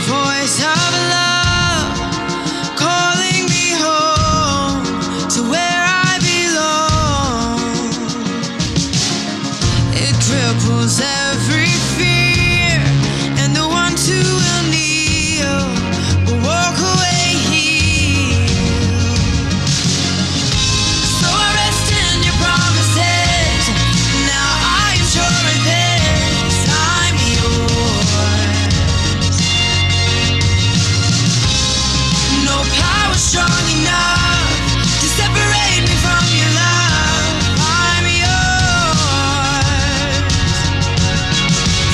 voice of love calling me home to where I belong. It cripples every fear, and the ones who will kneel will walk away healed. So I rest in your promises. Now I am sure of this, I'm yours. No power strong enough to separate me from your love. I'm yours.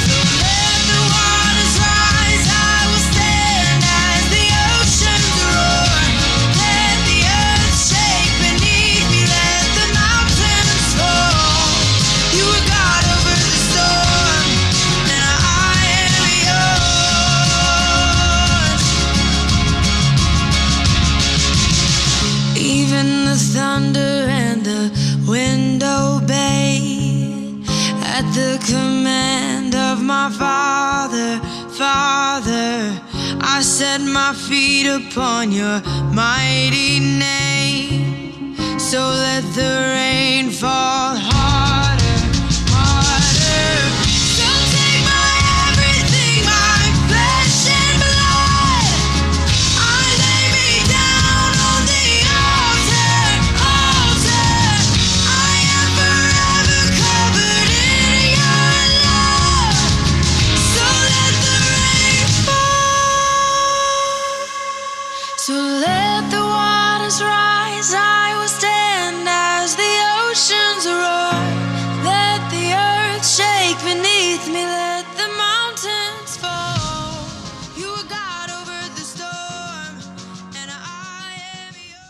So let the waters rise, I will stand as the oceans roar. Let the earth shake beneath me, let the mountains fall. You are God over the storm, and I am yours. Even the thunder and the wind obey at the command of my Father. Father, I set my feet upon your mighty name. So let the rain fall harder, harder. So take my everything, my flesh and blood. I lay me down on the altar, altar. I am forever covered in your love. So let the rain fall. So let the waters rise, I will stand as the oceans roar. Let the earth shake beneath me, let the mountains fall. You are God over the storm, and I am yours.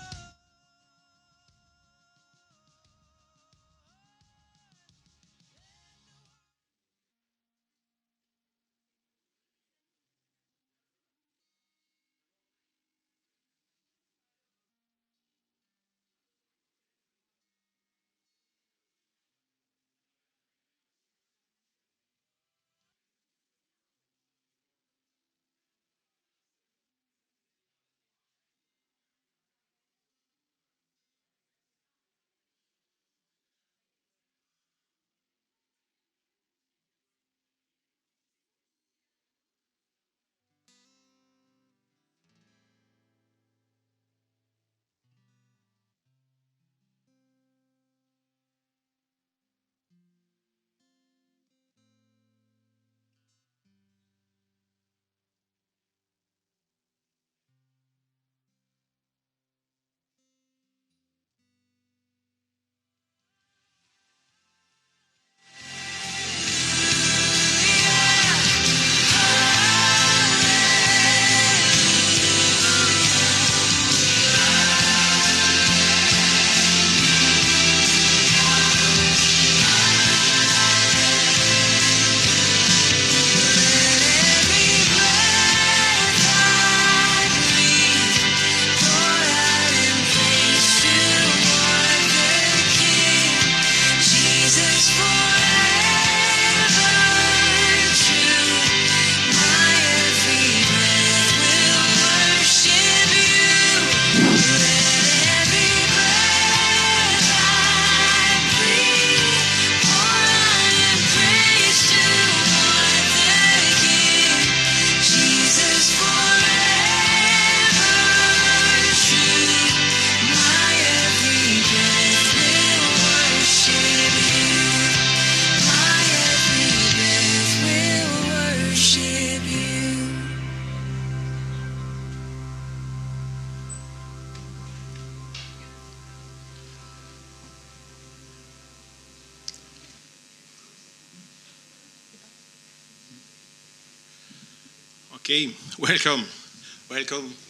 Okay, welcome,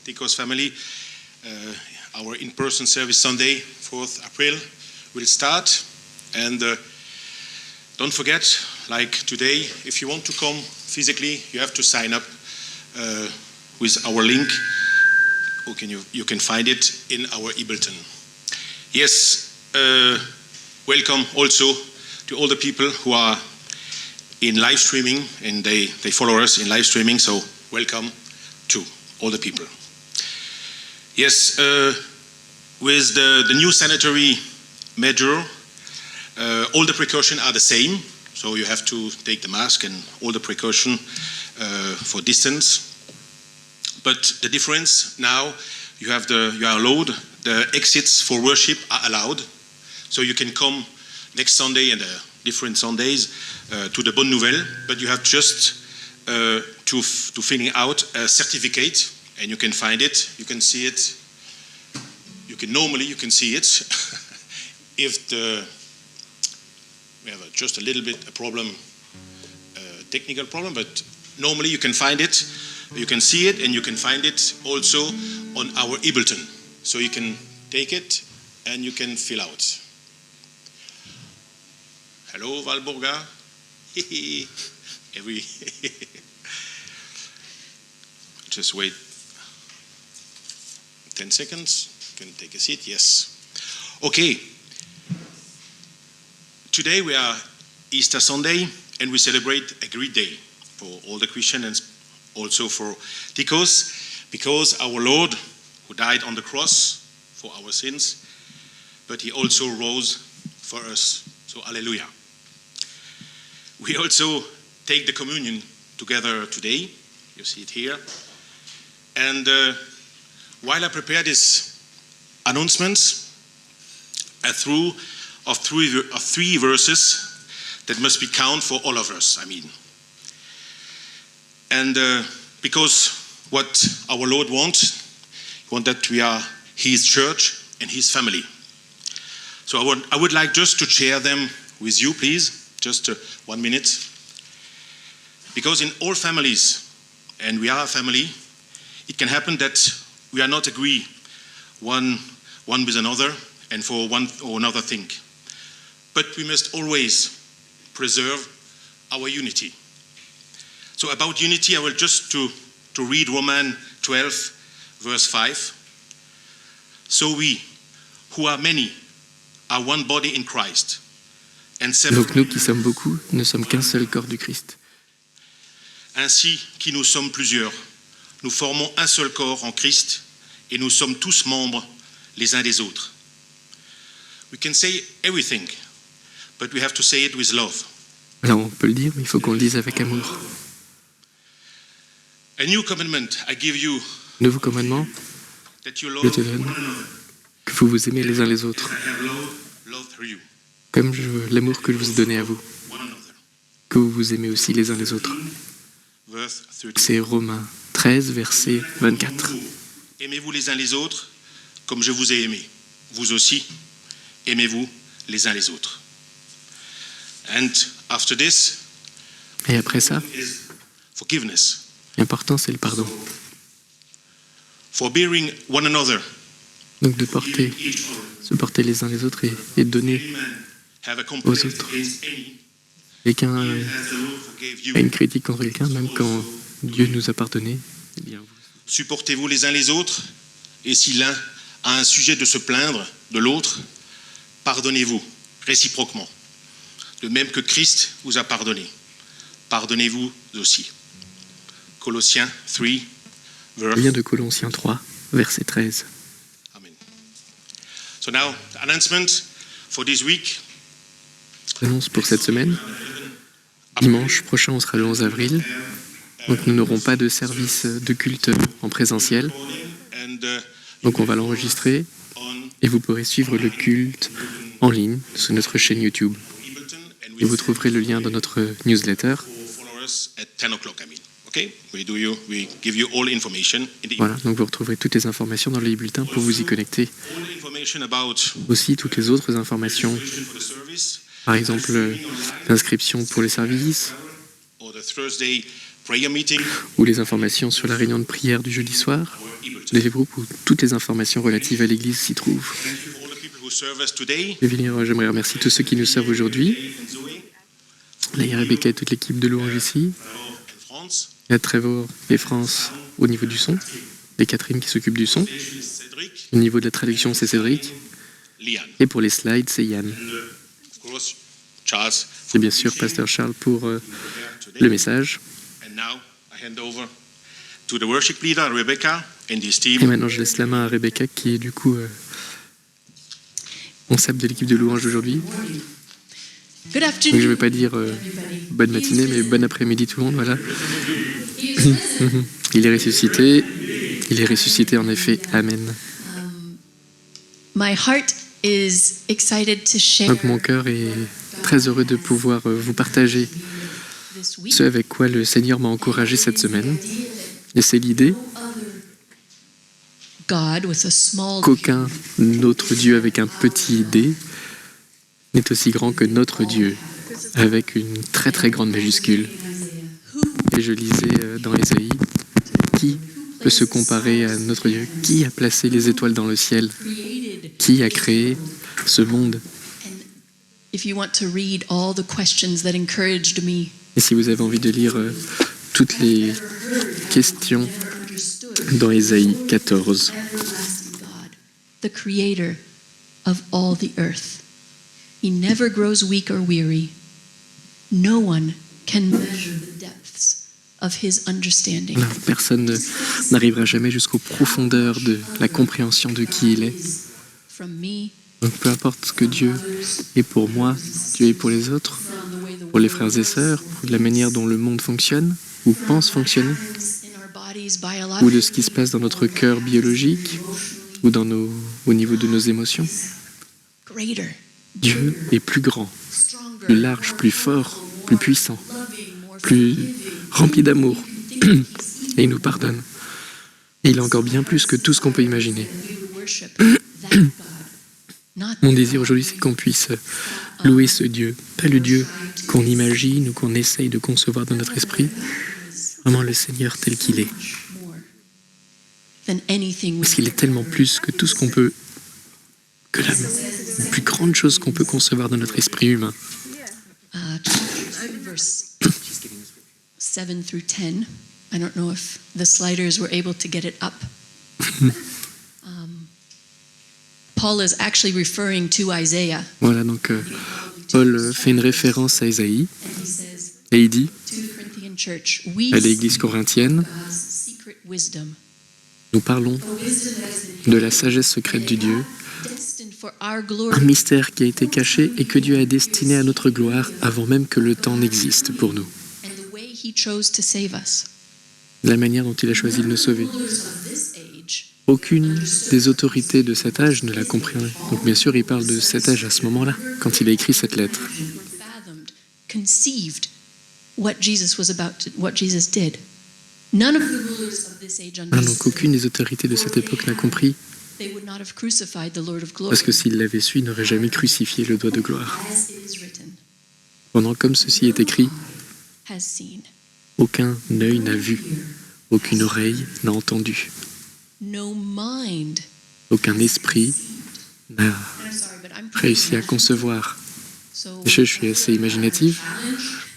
Tikos family. Our in-person service Sunday, 4th April, will start. And don't forget, like today, if you want to come physically, you have to sign up with our link. You can find it in our e-bulletin. Yes, welcome also to all the people who are in live streaming, and they follow us in live streaming, so welcome to all the people. Yes, with the new sanitary measure, all the precautions are the same. So you have to take the mask and all the precaution for distance. But the difference now, you are allowed, the exits for worship are allowed. So you can come next Sunday and different Sundays to the Bonne Nouvelle, but you have just to filling out a certificate, and you can find it, you can see it. You can see it. If we have just a little bit a problem, technical problem, but normally you can find it, you can see it, and you can find it also on our e-bulletin. So you can take it and you can fill out. Hello, Valborga. Just wait 10 seconds. You can take a seat. Yes. Okay. Today we are Easter Sunday, and we celebrate a great day for all the Christians and also for Tikos, because our Lord, who died on the cross for our sins, but he also rose for us. So, hallelujah. We also take the communion together today. You see it here. And while I prepare this announcements, three verses that must be count for all of us, I mean. And because what our Lord wants, he wants that we are his church and his family. So I would like just to share them with you, please, just 1 minute. Because in all families, and we are a family, it can happen that we are not agree one with another and for one or another thing. But we must always preserve our unity. So about unity, I will just to read Romans 12, verse 5. So we, who are many, are one body in Christ. And Donc nous qui sommes beaucoup, ne sommes qu'un seul corps du Christ. Ainsi qui nous sommes plusieurs, nous formons un seul corps en Christ et nous sommes tous membres les uns des autres. We can say everything, but we have to say it with love. Alors on peut le dire, mais il faut qu'on le dise avec amour. A new commandment I give you, Nouveau commandement, that you je love te donne, que vous vous aimez les uns les autres, love through you, comme l'amour que je vous ai donné à vous, one another. que vous vous aimez aussi les uns les autres. Verse 30. C'est Romains 13, verset 24. Aimez-vous les uns les autres comme je vous ai aimé. Vous aussi, aimez-vous les uns les autres. And after this, Et après ça, is forgiveness. l'important c'est le pardon. Forbearing one another. Donc de porter, se porter les uns les autres et de donner. Have a complaint Aux autres. against any, Quelqu'un as the Lord forgave you. a une critique contre quelqu'un, même quand Dieu nous a pardonné, eh bien vous. Supportez-vous les uns les autres, et si l'un a un sujet de se plaindre de l'autre, pardonnez-vous réciproquement. De même que Christ vous a pardonné, pardonnez-vous aussi. Colossiens 3, verse. Vient de Colossiens 3, verset 13. Amen. So now, the announcement for this week. Annonce pour cette semaine. Dimanche prochain, on sera le 11 avril. Donc nous n'aurons pas de service de culte en présentiel. And Donc on va l'enregistrer on et vous pourrez suivre le culte en ligne sur notre chaîne YouTube. Ebleton, and Et vous trouverez le lien dans notre newsletter. follow us at 10 o'clock, I mean. Okay? We give you all information in the Voilà, donc vous retrouverez toutes les informations dans les bulletins pour vous y connecter. all information about Aussi toutes les autres informations, for the service par exemple l'inscription pour les services or the Thursday prayer meeting ou les informations sur la réunion de prière du jeudi soir, or Ebleton. les groupes où toutes les informations relatives à l'Église s'y trouvent. Thank you for all the people who serve us today. J'aimerais remercier tous ceux qui nous servent aujourd'hui. And Zoe, Là, il y a Rebecca et toute l'équipe de louange ici. and France, Il y a Trevor et France au niveau du son. Et Catherine qui s'occupe du son. Cédric, Au niveau de la traduction, c'est Cédric. Liane. Et pour les slides, c'est Yann. Of course, Charles. Et bien sûr, Pasteur Charles pour today. le message. And now I hand over to the worship leader, Rebecca, and his Et team. maintenant, je laisse la main à Rebecca, qui est du coup responsable de l'équipe de louange d'aujourd'hui. Good Donc je ne afternoon. vais pas dire bonne matinée, mais bon après-midi tout le monde, voilà. Il est ressuscité. Il est ressuscité en effet. Amen. My heart is excited to share Donc mon cœur est très heureux de pouvoir vous partager this week. ce avec quoi le Seigneur m'a encouragé cette semaine. Et c'est l'idée God with a small qu'aucun autre Dieu avec un petit D n'est aussi grand que notre Dieu avec une très très grande majuscule. Et je lisais dans Ésaïe, qui peut se comparer à notre Dieu? Qui a placé les étoiles dans le ciel? created. Qui a créé ce monde? If you want to read all the questions that encouraged me, Et si vous avez envie de lire toutes les questions dans Ésaïe 14, everlasting God, the creator of all the earth. He never grows weak or weary. No one can measure the depths of his understanding. personne n'arrivera jamais jusqu'aux profondeurs de la compréhension de qui il est. From me, Donc peu importe ce que Dieu est pour moi, Dieu est pour les autres, from the way the pour les frères et sœurs, pour la manière dont le monde fonctionne ou pense fonctionner, in our bodies, ou de ce qui se passe dans notre cœur biologique ou au niveau de nos émotions. greater, Dieu est plus grand, stronger, plus large, plus fort, plus puissant, loving, more plus rempli d'amour, et il nous pardonne. Et il est encore bien plus que tout ce qu'on peut imaginer. we would worship that God, not Mon désir aujourd'hui, c'est qu'on puisse louer ce Dieu, pas le Dieu qu'on imagine ou qu'on essaye de concevoir dans notre esprit, vraiment le Seigneur tel qu'il est. more than anything we Parce qu'il est tellement plus que tout ce qu'on peut, que la plus grande chose qu'on peut concevoir dans notre esprit humain. verse 7 through 10. I don't know if the sliders were able to get it up. Paul is actually referring to Isaiah. Voilà, donc Paul fait une référence à Ésaïe, And he says et il dit to the Corinthian church, we à see l'église corinthienne, God's secret wisdom, nous parlons de la sagesse secrète du Dieu, destined for our un glory mystère qui a été caché et que Dieu a destiné à notre gloire avant même que le temps n'existe pour nous. and the way he chose to save us. La manière dont il a choisi de nous sauver. Rulers of this age Aucune des autorités de cet âge ne l'a compris. Donc bien sûr, il parle de cet âge à ce moment-là, quand il a écrit cette lettre. fathomed, conceived what Jesus did. None of the rulers of this age Ah, understood. donc aucune des autorités de cette époque n'a compris, They would not have crucified the Lord of glory. parce que s'il l'avait su, il n'aurait jamais crucifié le doigt de gloire. As it is written, Pendant comme ceci est écrit, has seen. aucun œil n'a vu, aucune oreille n'a entendu, No mind. aucun esprit n'a I'm sorry, but I'm pretty réussi à concevoir. so Je suis assez imaginative,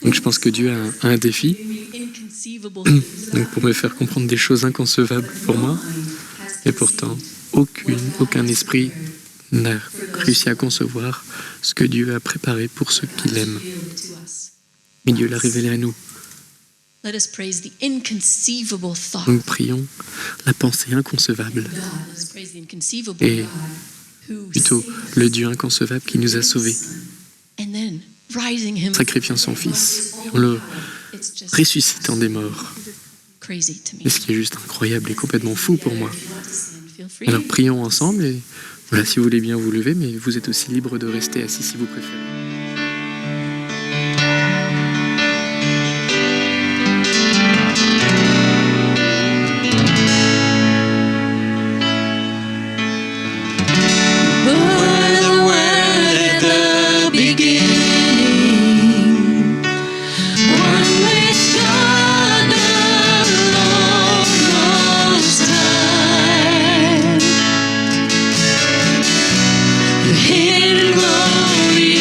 donc je pense que Dieu a un défi, inconceivable things donc pour me faire comprendre des choses inconcevables pour moi, et pourtant aucun esprit n'a réussi à concevoir ce que Dieu a préparé pour ceux qui l'aiment. revealed to us. Et Dieu l'a révélé à nous. Let us praise the inconceivable thought. Donc prions la pensée inconcevable, God. Let us praise the inconceivable et God who plutôt le Dieu inconcevable qui nous a sauvés, and then rising him. sacrifiant son Fils, en le It's just ressuscitant des morts. crazy to me. Et ce qui est juste incroyable et complètement fou pour moi. Feel free. Alors prions ensemble, et voilà, si vous voulez bien vous lever, mais vous êtes aussi libre de rester assis si vous préférez. Were the word at the beginning, one with God alone most high. The hidden glory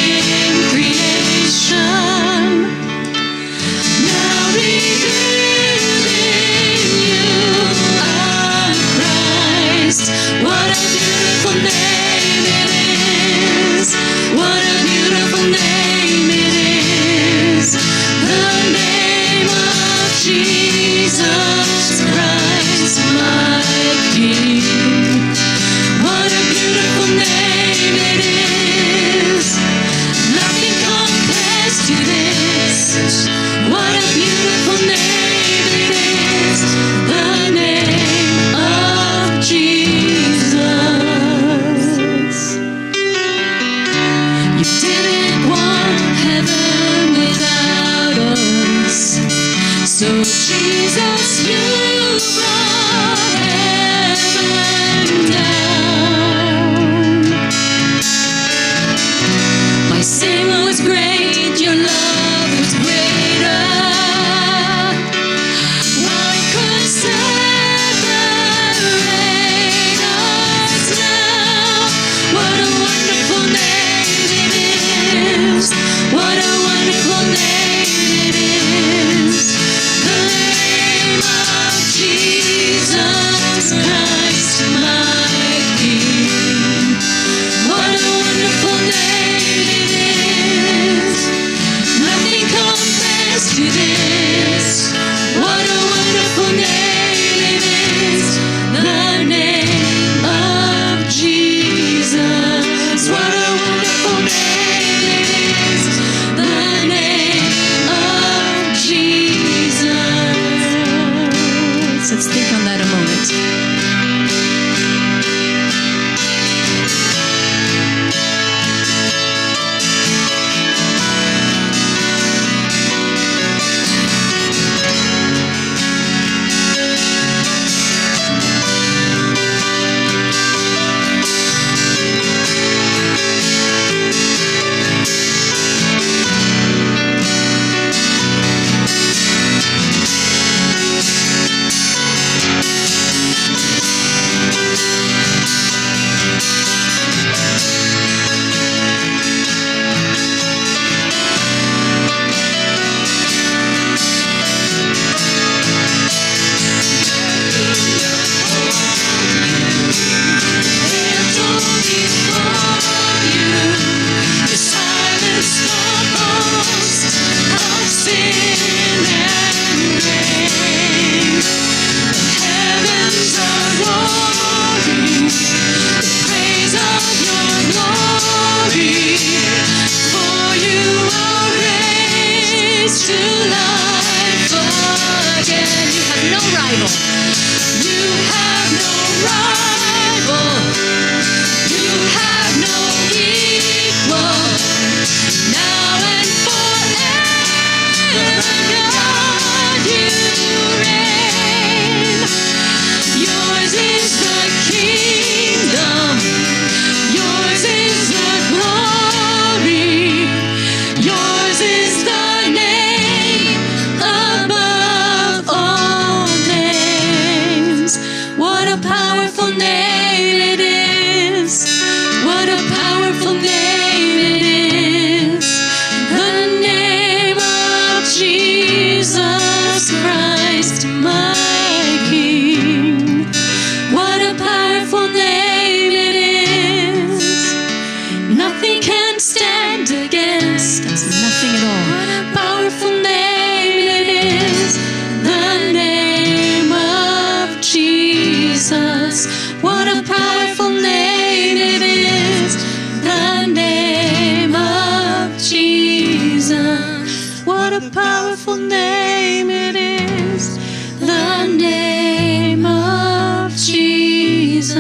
Jesus, you brought heaven down. My sin was great, your love was greater. What could separate us now? What a wonderful name it is. What a wonderful name it is. The name of Jesus Christ, my King. What a wonderful name it is. Nothing compares to this. What a wonderful name it is. The name of Jesus. What a wonderful name it is. The name of Jesus. Let's think on that a moment. powerful name it is, the name of Jesus.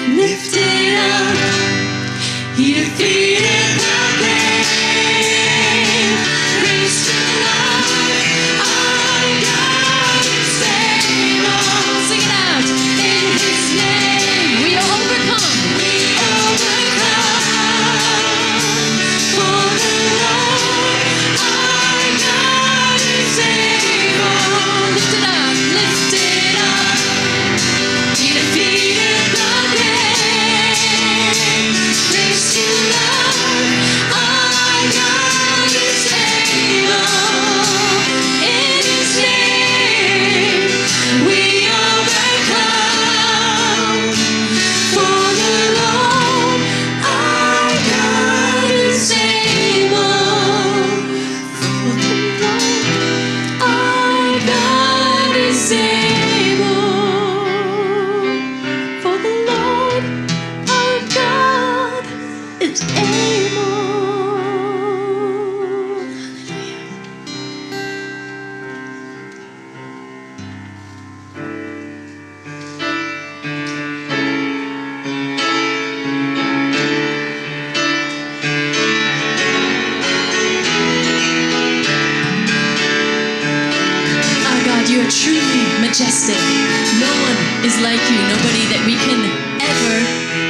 lifted up. He defeated the grave. Raised to life. Our God is able. Sing it out. In His name we overcome. We overcome. For the Lord our God is able. Lifted up, lifted up. He defeated the grave. Raised to life. Our God is able. In His name we overcome. For the Lord our God is able. For the Lord our God is able. For the Lord our God is able. Our God, you are truly majestic. No one is like you. Nobody that we can ever.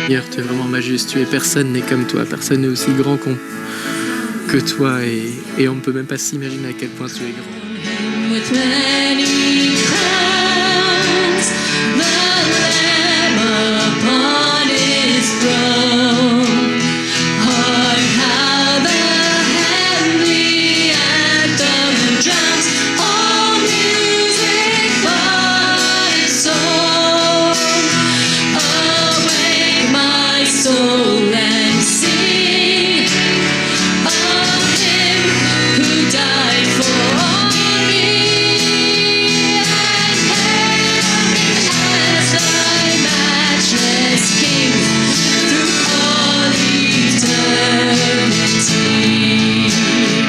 Seigneur, tu es vraiment majestueux. Personne n'est comme toi. Personne n'est aussi grand que toi. Et on ne peut même pas s'imaginer à quel point tu es grand. With many crowns, the Lamb upon His throne. Hark how the heavenly anthem drowns all music but His song. Awake my soul and sing of Him who died for me, and hail Him as thy matchless King through all eternity.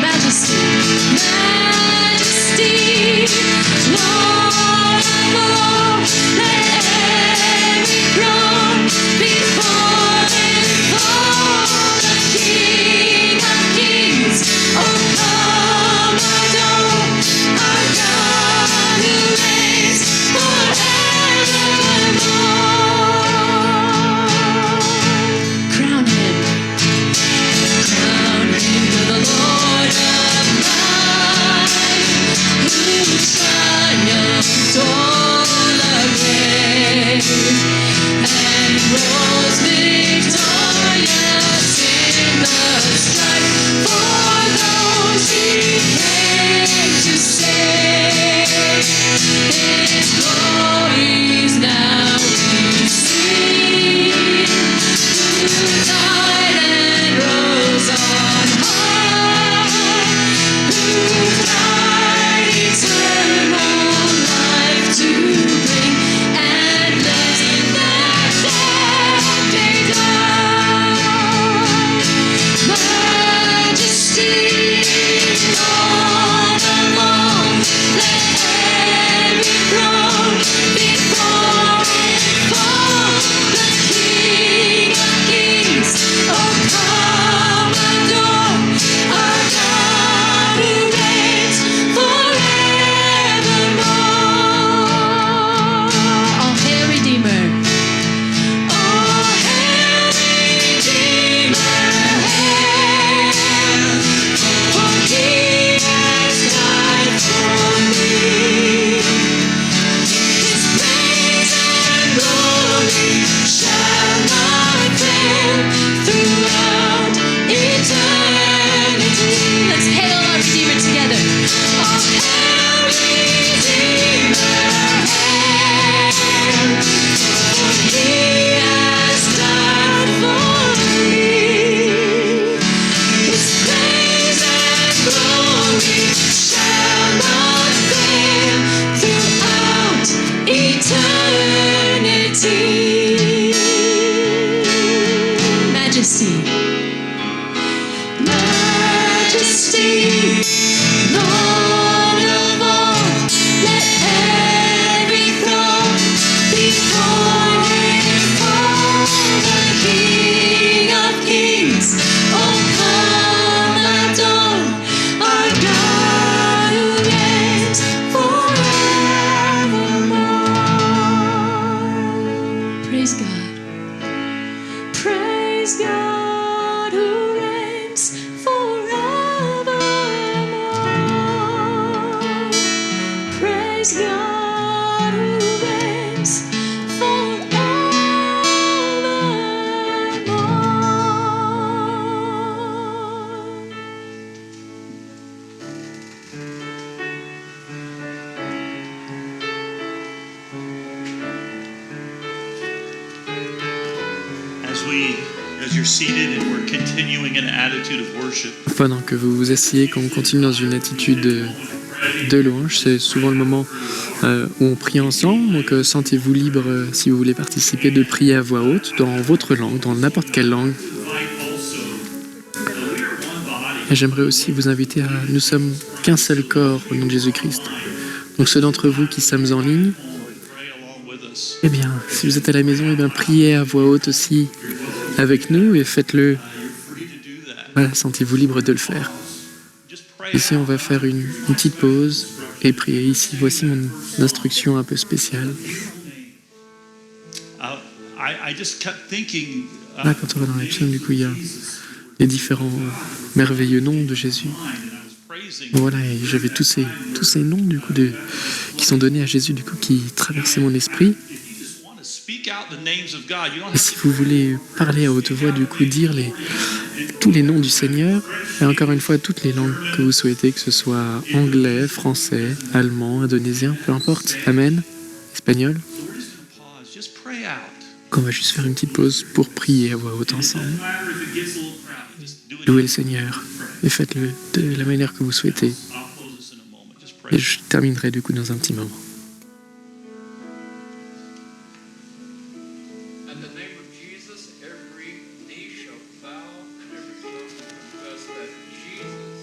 Majesty, majesty, Lord of all, let every throne before Him fall. The King of kings, oh come adore our God who reigns forevermore. Crown Him the Lord of life, who triumphed o'er the grave and rose victorious in the strife for those He came to save. His glories now we see, who died and rose on high, who died eternal life to bring, and let that death may die. Majesty, Lord of all, let every throne before Him fall. The King of kings, oh come adore our God who reigns forevermore. All hail Redeemer. All hail Redeemer, hail, for He has died for me. His praise and glory shall not fail throughout eternity. Let's hail our Redeemer together. Oh, hail Redeemer, hail, for He has died for me. His praise and glory shall not fail throughout eternity. Majesty, majesty, Lord of all, let every throne before Him fall. Praise God. Praise God who reigns forevermore. Praise God who reigns forevermore. As you're seated and we're continuing an attitude of worship, Pendant que vous vous asseyez, qu'on continue dans une attitude de louange, c'est souvent le moment où on prie ensemble. Donc sentez-vous libre, si vous voulez participer, de prier à voix haute dans votre langue, dans n'importe quelle langue. Et j'aimerais aussi vous inviter à... Nous sommes qu'un seul corps au nom de Jésus-Christ. Donc ceux d'entre vous qui sommes en ligne, pray along with us. eh bien, si vous êtes à la maison, eh bien, priez à voix haute aussi avec nous et faites-le. Free to do that. Voilà, sentez-vous libre de le faire. Just pray Ici, on va faire une petite pause et prier. Ici, voici mon instruction un peu spéciale. I just kept thinking, Là, quand on va dans les psaumes, du coup, il y a les différents merveilleux noms de Jésus. and I was praising. Voilà, et j'avais tous ces noms, du coup, qui sont donnés à Jésus, du coup, qui traversaient mon esprit. If you just want to speak out the names of God, you don't Et have si vous voulez parler à haute voix, du coup, dire tous les noms du Seigneur, et encore une fois, toutes les langues que vous souhaitez, que ce soit anglais, français, allemand, indonésien, peu importe, amen, espagnol, to pause. Just pray out. qu'on va juste faire une petite pause pour prier à voix haute ensemble. If it gets a little crowded, just do it. Louez le Seigneur, et faites-le de la manière que vous souhaitez. I'll close this in a moment. Just pray. Et je terminerai du coup dans un petit moment. At the name of Jesus, every knee shall bow and every tongue confess that Jesus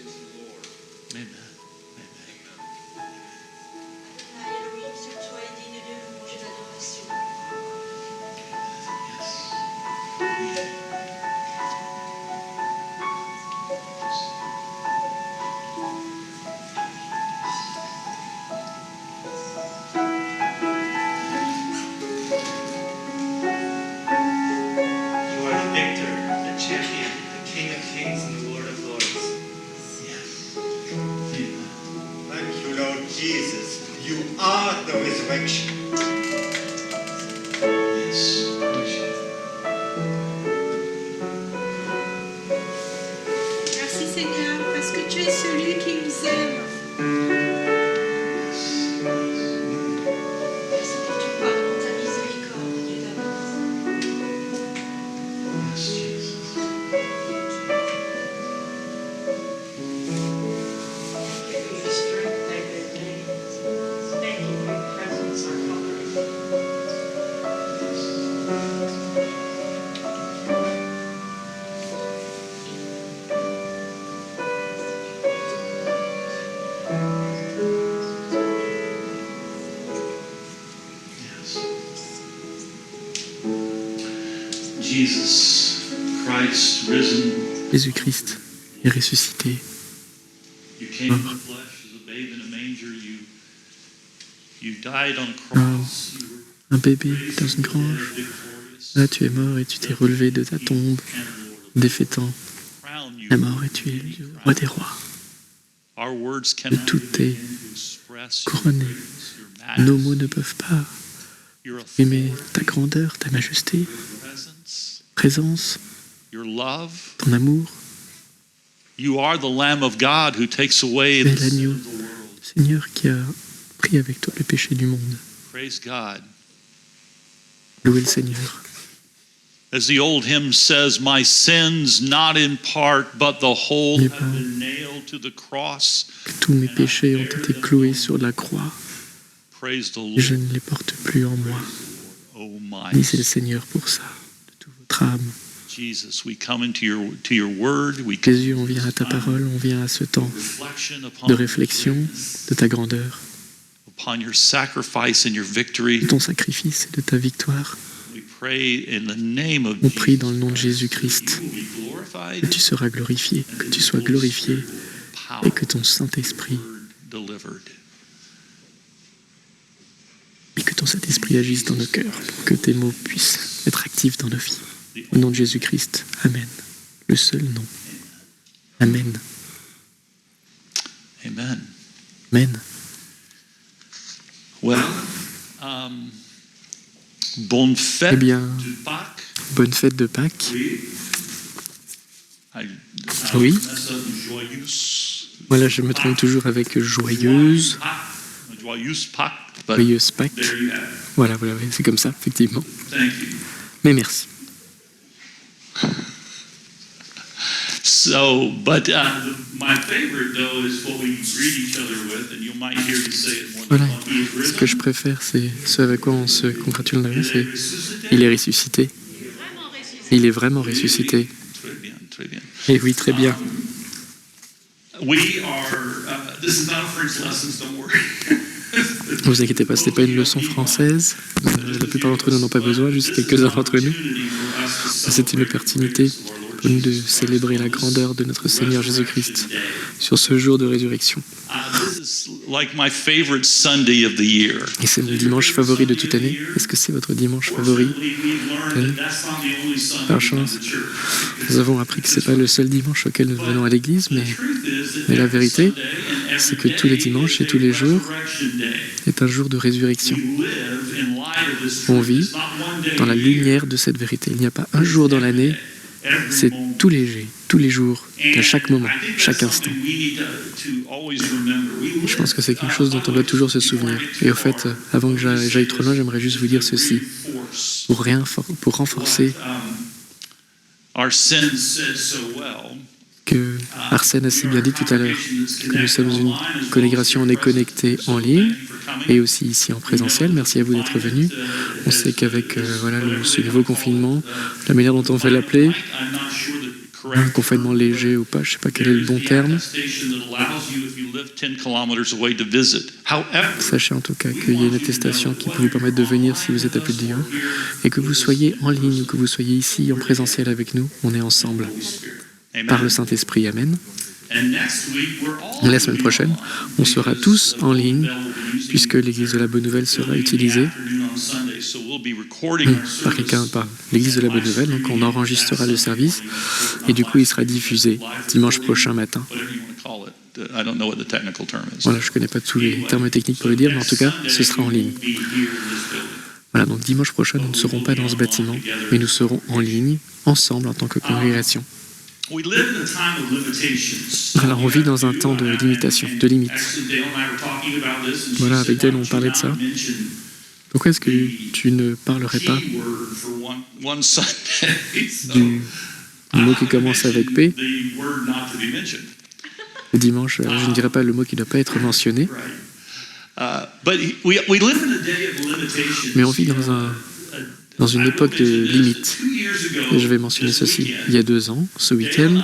is Lord. Amen. Alléluia, seul toi est digne de louange et d'adoration. You are the victor, the champion, the King of kings and the Lord of lords. Thank you, Lord Jesus. You are the resurrection. Merci Seigneur, parce que tu es celui qui nous aime. Merci pour ton pardon, ta miséricorde, Dieu d'amour. Thank you for your strength, David. Thank you for your presence, our comfort. Jesus Christ risen. Jésus-Christ est ressuscité. You came in the flesh as a babe in a manger. You died on a cross. You were Un bébé dans une dead, grange. victorious, Là, tu es mort et tu t'es relevé de ta tombe, and Lord of défaitant crown you. la mort, et tu es le roi des rois. Our words cannot tout est begin to express your couronné. grace, your Nos majesty, mots ne peuvent pas your aimer ta grandeur, ta majesté, presence, présence, your love. ton amour. You are the Lamb of God who takes away Tu es the sin l'agneau, of the world. Seigneur, qui a pris avec toi le péché du monde. Praise God. Louez le Seigneur. As the old hymn says, my sins not in part, but the whole Mais have pas- been nailed to the cross. Que tous mes péchés ont été cloués sur la croix, Praise the et je Lord. ne les porte plus en moi. Oh my. Bénissez le Seigneur pour ça, de toute votre âme. Jesus, we come into your word. We Jésus, on vient à ta parole, on vient à ce temps reflection upon de réflexion de ta grandeur, upon your sacrifice and your victory. de ton sacrifice et de ta victoire. We pray in the name of On prie dans le Jesus nom de Jésus-Christ will be glorified que tu seras glorifié, que tu sois glorifié power et que ton Saint-Esprit delivered. et que ton Saint-Esprit agisse dans nos cœurs pour que tes mots puissent être actifs dans nos vies. Au nom de Jésus-Christ, Amen. Le seul nom. Amen. Amen. Amen. Well, bonne Eh fête bien, de Pâques. bonne fête de Pâques. Oui. Oui. Joyeuse. Voilà, je me trompe toujours avec joyeuse, Joyeuse Pâques. But joyeuse Pâques. there you have it. Voilà, oui, c'est comme ça, effectivement. Thank you. Mais merci. So, but my favorite though is what we greet each other with, and you might hear me say it more than Voilà, one. He is ce risen. que je préfère, c'est ce avec quoi on se congratule, c'est il est ressuscité. Il est vraiment ressuscité. Très bien, très bien. Et oui, très bien. We are. This is not a French lesson, don't worry. Ne vous inquiétez pas, ce n'est pas une leçon française. La plupart d'entre nous n'en ont pas besoin, juste quelques-uns d'entre nous. C'est une opportunité pour nous de célébrer la grandeur de notre Seigneur Jésus-Christ sur ce jour de résurrection. This is like my favorite Sunday of the year. Et c'est mon dimanche favori de toute année. Est-ce que c'est votre dimanche favori? Par chance, nous avons appris que ce n'est pas le seul dimanche auquel nous venons à l'église, mais la vérité, c'est que tous les dimanches et tous les jours est un jour de résurrection. On vit dans la lumière de cette vérité. Il n'y a pas un jour dans l'année, c'est tous les jours, à chaque moment, chaque instant. Je pense que c'est quelque chose dont on doit toujours se souvenir. Et au fait, avant que j'aille trop loin, j'aimerais juste vous dire ceci, pour renforcer Our sin said so well. que Arsène a si bien dit tout à l'heure, que nous sommes une congrégation, on est connecté en ligne et aussi ici en présentiel. Merci à vous d'être venus. On sait qu'avec ce nouveau confinement, la manière dont on va l'appeler, un confinement léger ou pas, je ne sais pas quel est le bon terme. Sachez en tout cas qu'il y a une attestation qui peut vous permettre de venir si vous êtes à plus de 10 ans et que vous soyez en ligne ou que vous soyez ici en présentiel avec nous, on est ensemble par le Saint-Esprit. Amen. La semaine prochaine, on sera tous en ligne puisque l'Église de la Bonne Nouvelle sera utilisée par l'Église de la Bonne Nouvelle. Donc on enregistrera le service et du coup il sera diffusé dimanche prochain matin. Voilà, je ne connais pas tous les termes techniques pour le dire, mais en tout cas, ce sera en ligne. Voilà, donc dimanche prochain, nous ne serons pas dans ce bâtiment, mais nous serons en ligne, ensemble, en tant que congrégation. Alors, on vit dans un temps de limitation, de limite. Voilà, avec Dale, on parlait de ça. Pourquoi est-ce que tu ne parlerais pas du mot qui commence avec P? Le dimanche, je ne dirais pas le mot qui ne doit pas être mentionné. Mais on vit dans une époque de limite. Et je vais mentionner ceci. Il y a 2 ans, ce week-end,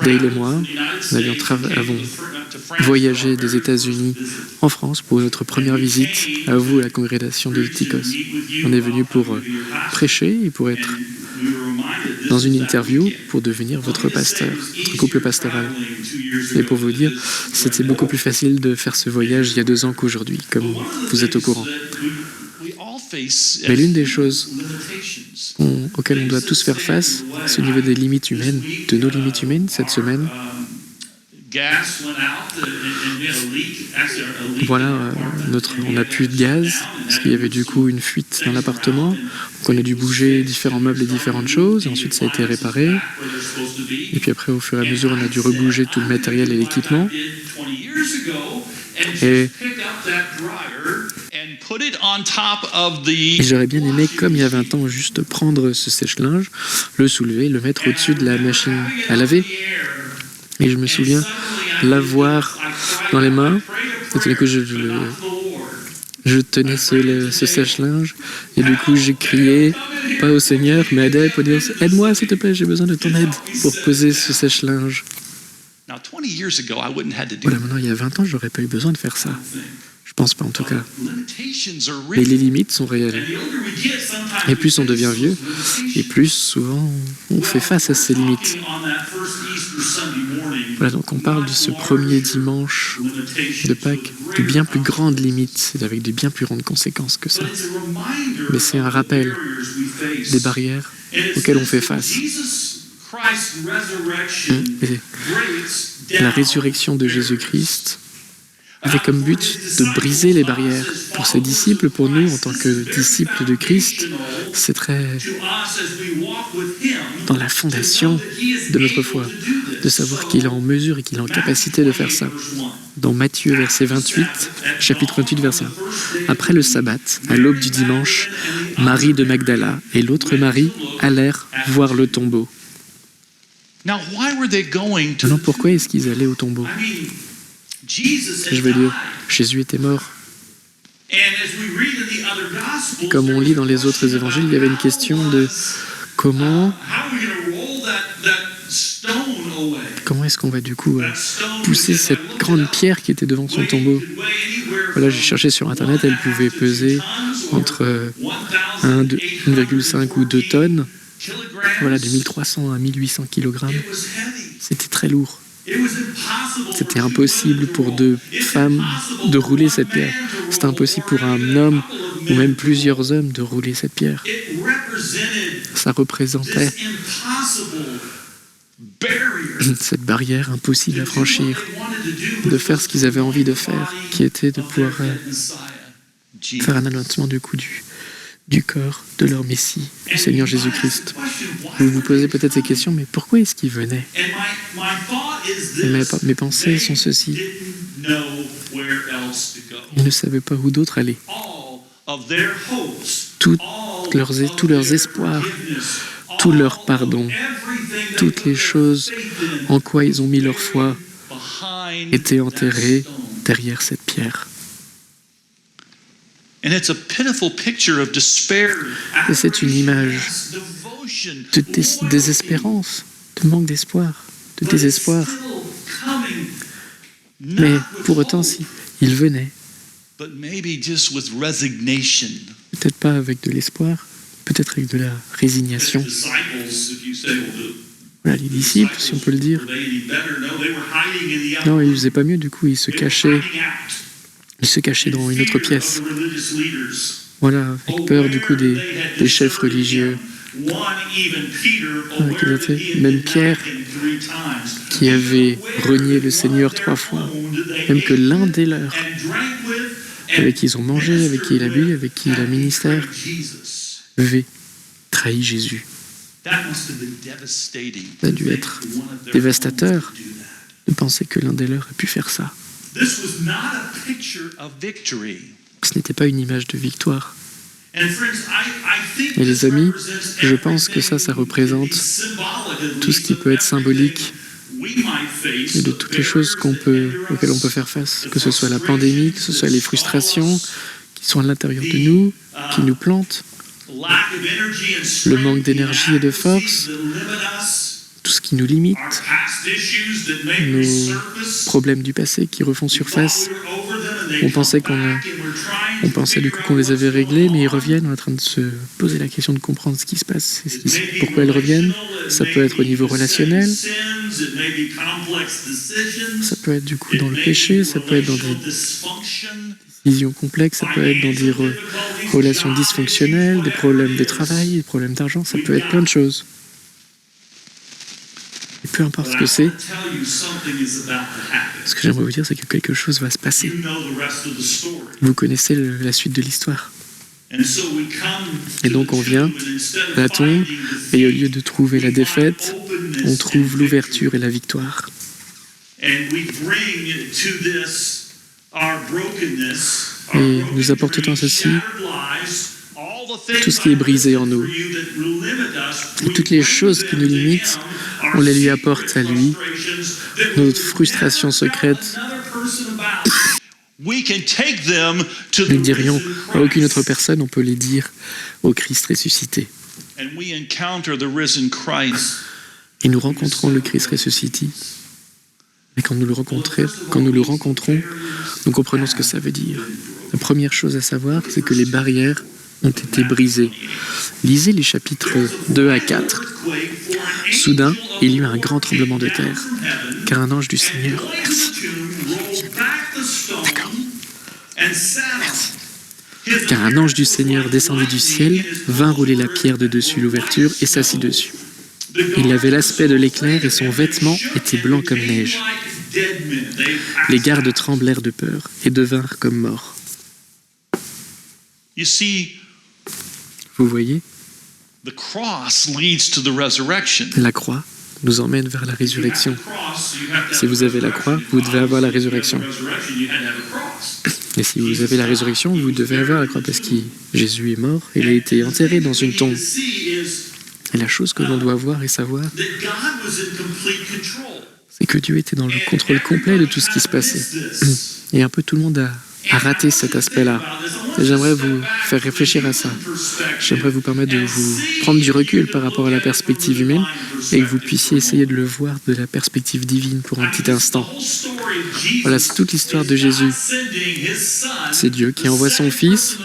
Dale et moi, nous avons voyagé des États-Unis en France pour notre première visite à vous, à la congrégation de Tikos. On est venu pour prêcher et pour être dans une interview pour devenir votre pasteur, votre couple pastoral. Et pour vous dire, c'était beaucoup plus facile de faire ce voyage il y a 2 ans qu'aujourd'hui, comme vous êtes au courant. Mais l'une des choses auxquelles on doit tous faire face, c'est au niveau des limites humaines, de nos limites humaines cette semaine. Voilà, on n'a plus de gaz, parce qu'il y avait du coup une fuite dans l'appartement. Donc on a dû bouger différents meubles et différentes choses. Ensuite, ça a été réparé. Et puis après, au fur et à mesure, on a dû rebouger tout le matériel et l'équipement. Et j'aurais bien aimé, comme il y a 20 ans, juste prendre ce sèche-linge, le soulever, le mettre au-dessus de la machine à laver. Et je me souviens l'avoir dans les mains. Et tout d'un coup, je tenais ce sèche-linge. Et du coup, j'ai crié, pas au Seigneur, mais à Dale pour dire « Aide-moi, s'il te plaît, j'ai besoin de ton aide pour poser ce sèche-linge. » Voilà, maintenant, il y a 20 ans, je n'aurais pas eu besoin de faire ça. Je pense pas en tout cas. Limitations are Mais real. les limites sont réelles. And the older we get, sometimes Et plus on we devient face vieux, those et limitations. plus souvent on fait face à ces limites. Talking on that first Easter Sunday morning, Voilà, donc on parle de ce premier dimanche de Pâques, de bien plus grandes limites, et avec de bien plus grandes conséquences que ça. But it's a reminder Mais c'est un of the rappel barriers we face. des barrières And it's auxquelles on this, fait face. Jesus Christ's resurrection Et breaks la down résurrection de barriers. Jésus-Christ avait comme but de briser les barrières. Pour ses disciples, pour nous, en tant que disciples de Christ, c'est très dans la fondation de notre foi, de savoir qu'il est en mesure et qu'il est en capacité de faire ça. Dans Matthieu, verset 28, chapitre 28, verset 1. Après le sabbat, à l'aube du dimanche, Marie de Magdala et l'autre Marie allèrent voir le tombeau. Now, why were they going to Maintenant, pourquoi est-ce qu'ils allaient au tombeau? I mean, Jesus Je had veux dire, died. Jésus était mort. And as we read in the other Gospels, Comme on lit dans les autres there's a évangiles, question il y avait une about question de comment, how are we going to roll that stone away? comment est-ce qu'on va du coup That stone pousser was- I cette looked grande it up. pierre qui était devant son tombeau? Voilà, j'ai cherché sur internet, elle pouvait peser entre 1,5 ou 2 tonnes, voilà, de 1300 à 1800 kg. C'était très lourd. C'était impossible pour deux femmes de rouler cette pierre. C'était impossible pour un homme ou même plusieurs hommes de rouler cette pierre. Ça représentait cette barrière impossible à franchir, de faire ce qu'ils avaient envie de faire, qui était de pouvoir faire un annoncement du coup du corps de leur Messie, du Seigneur Jésus-Christ. Vous vous posez peut-être ces questions, mais pourquoi est-ce qu'ils venaient? Et mes pensées sont ceci. Ils ne savaient pas où d'autre aller. Tous leurs espoirs, tout leur pardon, toutes les choses en quoi ils ont mis leur foi étaient enterrées derrière cette pierre. And it's a pitiful picture of despair, Et c'est une image de désespérance, de manque d'espoir, de désespoir. Mais pour autant, si ils venaient, but maybe just with resignation. peut-être pas avec de l'espoir, peut-être avec de la résignation. Voilà, les disciples, si on peut le dire. Non, ils ne faisaient pas mieux, du coup, ils se cachaient dans une autre pièce. Voilà, avec peur du coup des chefs religieux. Même Pierre, qui avait renié le Seigneur 3 fois, même que l'un des leurs, avec qui ils ont mangé, avec qui il a bu, avec qui il a ministère, avait trahi Jésus. Ça a dû être dévastateur de penser que l'un des leurs a pu faire ça. Ce n'était pas une image de victoire. Et les amis, je pense que ça représente tout ce qui peut être symbolique et de toutes les choses auxquelles on peut faire face, que ce soit la pandémie, que ce soit les frustrations qui sont à l'intérieur de nous, qui nous plantent, le manque d'énergie et de force, tout ce qui nous limite, nos problèmes du passé qui refont surface. On pensait du coup qu'on les avait réglés, mais ils reviennent, on est en train de se poser la question de comprendre ce qui se passe. Pourquoi elles reviennent? Ça peut être au niveau relationnel, ça peut être du coup dans le péché, ça peut être dans des décisions complexes, ça peut être dans des relations dysfonctionnelles, des problèmes de travail, des problèmes d'argent, ça peut être plein de choses. Et peu importe ce que c'est, ce que j'aimerais vous dire, c'est que quelque chose va se passer. Vous connaissez la suite de l'histoire. Et donc on vient à la tombe, et au lieu de trouver la défaite, on trouve l'ouverture et la victoire. Et nous apportons ceci, tout ce qui est brisé en nous. Et toutes les choses qui nous limitent, on les lui apporte à lui. Notre frustration secrète, nous ne dirions à aucune autre personne, on peut les dire au Christ ressuscité. Et nous rencontrons le Christ ressuscité. Et quand nous le rencontrons, nous comprenons ce que ça veut dire. La première chose à savoir, c'est que les barrières ont été brisées. Lisez les chapitres 2 à 4. Soudain, il y eut un grand tremblement de terre, car un ange du Seigneur... D'accord. Car un ange du Seigneur descendit du ciel, vint rouler la pierre de dessus l'ouverture et s'assit dessus. Il avait l'aspect de l'éclair et son vêtement était blanc comme neige. Les gardes tremblèrent de peur et devinrent comme morts. You see, Vous voyez, the cross leads to the resurrection. la croix nous emmène vers la résurrection. Si vous avez la croix, vous devez avoir la résurrection. Et si vous avez la résurrection, vous devez avoir la croix parce que Jésus est mort, il a été enterré dans une tombe. Et la chose que l'on doit voir et savoir, c'est que Dieu était dans le contrôle complet de tout ce qui se passait. Et un peu tout le monde a raté cet aspect-là. Et j'aimerais vous faire réfléchir à ça. J'aimerais vous permettre de vous prendre du recul par rapport à la perspective humaine et que vous puissiez essayer de le voir de la perspective divine pour un petit instant. Voilà, c'est toute l'histoire de Jésus. C'est Dieu qui envoie son Fils,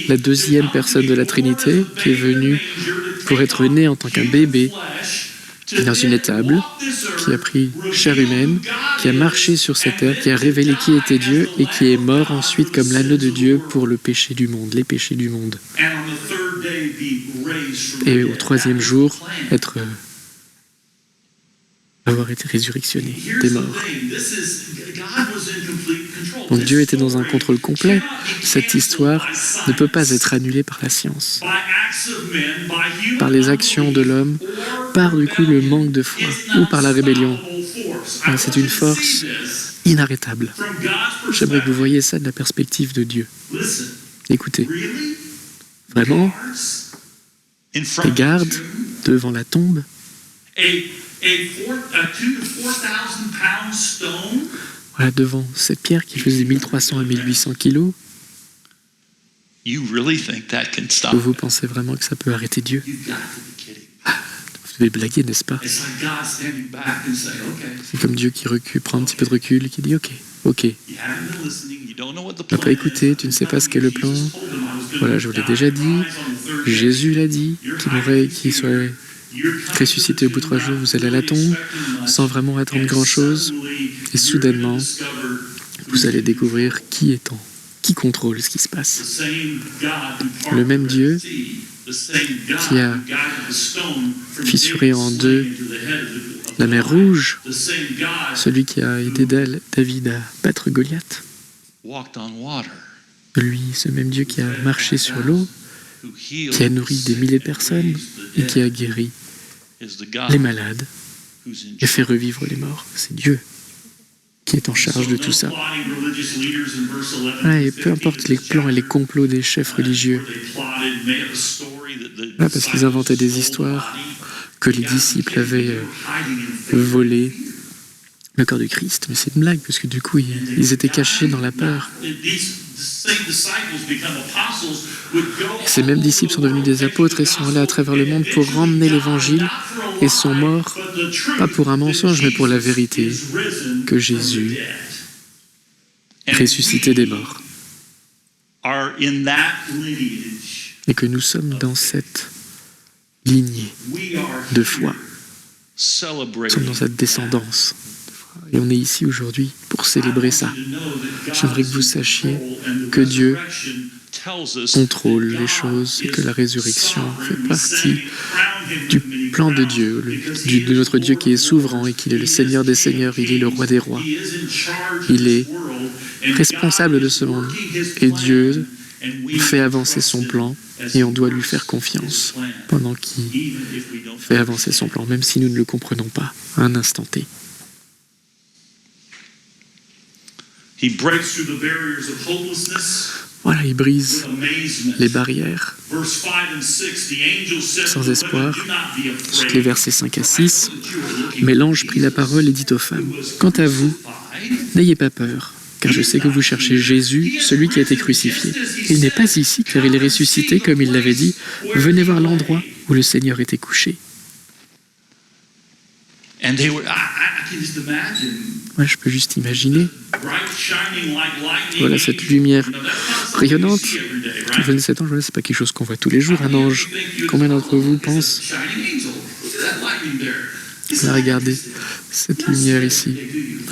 la deuxième personne de la Trinité, qui est venu pour être né en tant qu'un bébé dans une étable, qui a pris chair humaine, qui a marché sur cette terre, qui a révélé qui était Dieu et qui est mort ensuite comme l'agneau de Dieu pour le péché du monde, les péchés du monde. Et au troisième jour, avoir été résurrectionné des morts. Donc Dieu était dans un contrôle complet. Cette histoire ne peut pas être annulée par la science, par les actions de l'homme, par du coup le manque de foi ou par la rébellion. C'est une force inarrêtable. J'aimerais que vous voyiez ça de la perspective de Dieu. Écoutez, vraiment, les gardes devant la tombe, voilà, devant cette pierre qui faisait 1300 à 1800 kilos, vous pensez vraiment que ça peut arrêter Dieu? Vous devez blaguer, n'est-ce pas? C'est comme Dieu qui recule, prend un petit peu de recul et qui dit ok. Tu n'as pas écouté, tu ne sais pas ce qu'est le plan. Voilà, je vous l'ai déjà dit. Jésus l'a dit, qu'il serait ressuscité au bout de 3 jours, vous allez à la tombe sans vraiment attendre grand-chose. Et soudainement, vous allez découvrir qui contrôle ce qui se passe. Le même Dieu qui a fissuré en deux la mer Rouge, celui qui a aidé David à battre Goliath. Lui, ce même Dieu qui a marché sur l'eau, qui a nourri des milliers de personnes et qui a guéri les malades et fait revivre les morts. C'est Dieu qui est en charge de tout ça. Et peu importe les plans et les complots des chefs religieux, parce qu'ils inventaient des histoires que les disciples avaient volé le corps du Christ. Mais c'est une blague, parce que du coup, ils étaient cachés dans la peur. Ces mêmes disciples sont devenus des apôtres et sont allés à travers le monde pour emmener l'évangile et sont morts, pas pour un mensonge, mais pour la vérité, que Jésus ressuscité des morts. Et que nous sommes dans cette lignée de foi. Nous sommes dans cette descendance. Et on est ici aujourd'hui pour célébrer ça. J'aimerais que vous sachiez que Dieu contrôle les choses et que la résurrection fait partie du plan de Dieu, de notre Dieu qui est souverain et qui est le Seigneur des Seigneurs, il est le Roi des Rois. Il est responsable de ce monde. Et Dieu fait avancer son plan et on doit lui faire confiance pendant qu'il fait avancer son plan, même si nous ne le comprenons pas à un instant T. Voilà, il brise les barrières sans espoir. Ensuite, les versets 5 à 6. Mais l'ange prit la parole et dit aux femmes, « Quant à vous, n'ayez pas peur, car je sais que vous cherchez Jésus, celui qui a été crucifié. Il n'est pas ici, car il est ressuscité, comme il l'avait dit. Venez voir l'endroit où le Seigneur était couché. » Moi, je peux juste imaginer, bright, shining like lightning. voilà cette lumière You know, that's not something rayonnante you see every day, qui right? venait de cet ange. Voilà, c'est pas quelque chose qu'on voit tous les jours, un ange. Combien d'entre vous pensent, Shining angel. Look at that lightning there. là, regardez cette lumière ici.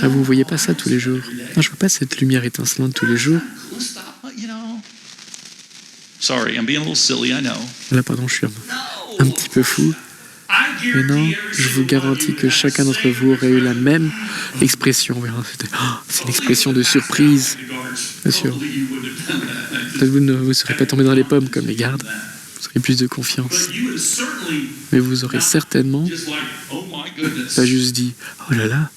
Ah, vous ne voyez pas ça tous les jours? Non, je ne vois pas cette lumière étincelante tous les jours. Let's stop, you know. Sorry, I'm being a little silly, I know. Là, pardon, je suis un petit peu fou. Mais non, je vous garantis que chacun d'entre vous aurait eu la même expression. C'est une expression de surprise, bien sûr. Peut-être vous ne serez pas tombé dans les pommes comme les gardes. Vous aurez plus de confiance. Mais vous aurez certainement pas juste dit « Oh là là ».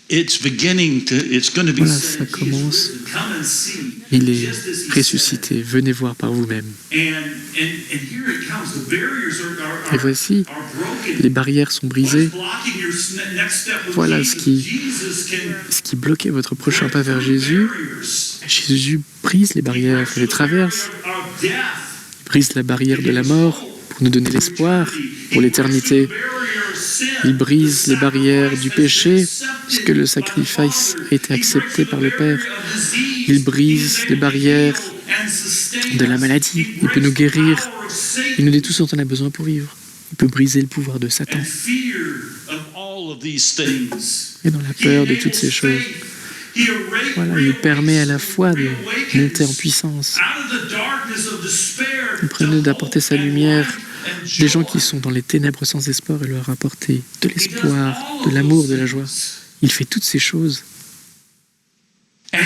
Voilà, ça commence. Il est ressuscité. Venez voir par vous-même. Et voici, les barrières sont brisées. Voilà ce qui bloquait votre prochain pas vers Jésus. Jésus brise les barrières, les traverse. Il brise la barrière de la mort pour nous donner l'espoir pour l'éternité. Il brise les barrières du péché, parce que le sacrifice a été accepté par le Père. Il brise les barrières de la maladie. Il peut nous guérir. Il nous dit tout ce dont on a besoin pour vivre. Il peut briser le pouvoir de Satan. Et dans la peur de toutes ces choses, voilà, il permet à la fois de monter en puissance. Il permet d'apporter sa lumière des gens qui sont dans les ténèbres sans espoir et leur apporter de l'espoir, de l'amour, de la joie. Il fait toutes ces choses. Et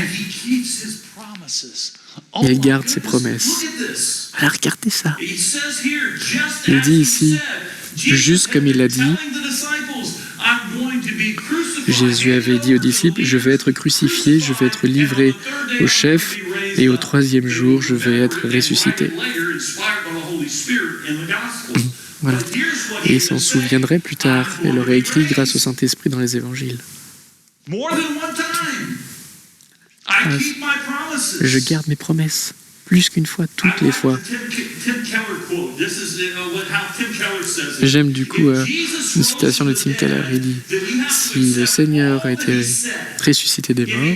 il garde ses promesses. Alors regardez ça. Il dit ici, juste comme il l'a dit, Jésus avait dit aux disciples, je vais être crucifié, je vais être livré au chef, et au troisième jour, je vais être ressuscité. Voilà. Et il s'en souviendrait plus tard. Elle aurait écrit grâce au Saint-Esprit dans les évangiles. Je garde mes promesses. Plus qu'une fois, toutes les fois. J'aime du coup une citation de Tim Keller. Il dit, si le Seigneur a été ressuscité des morts,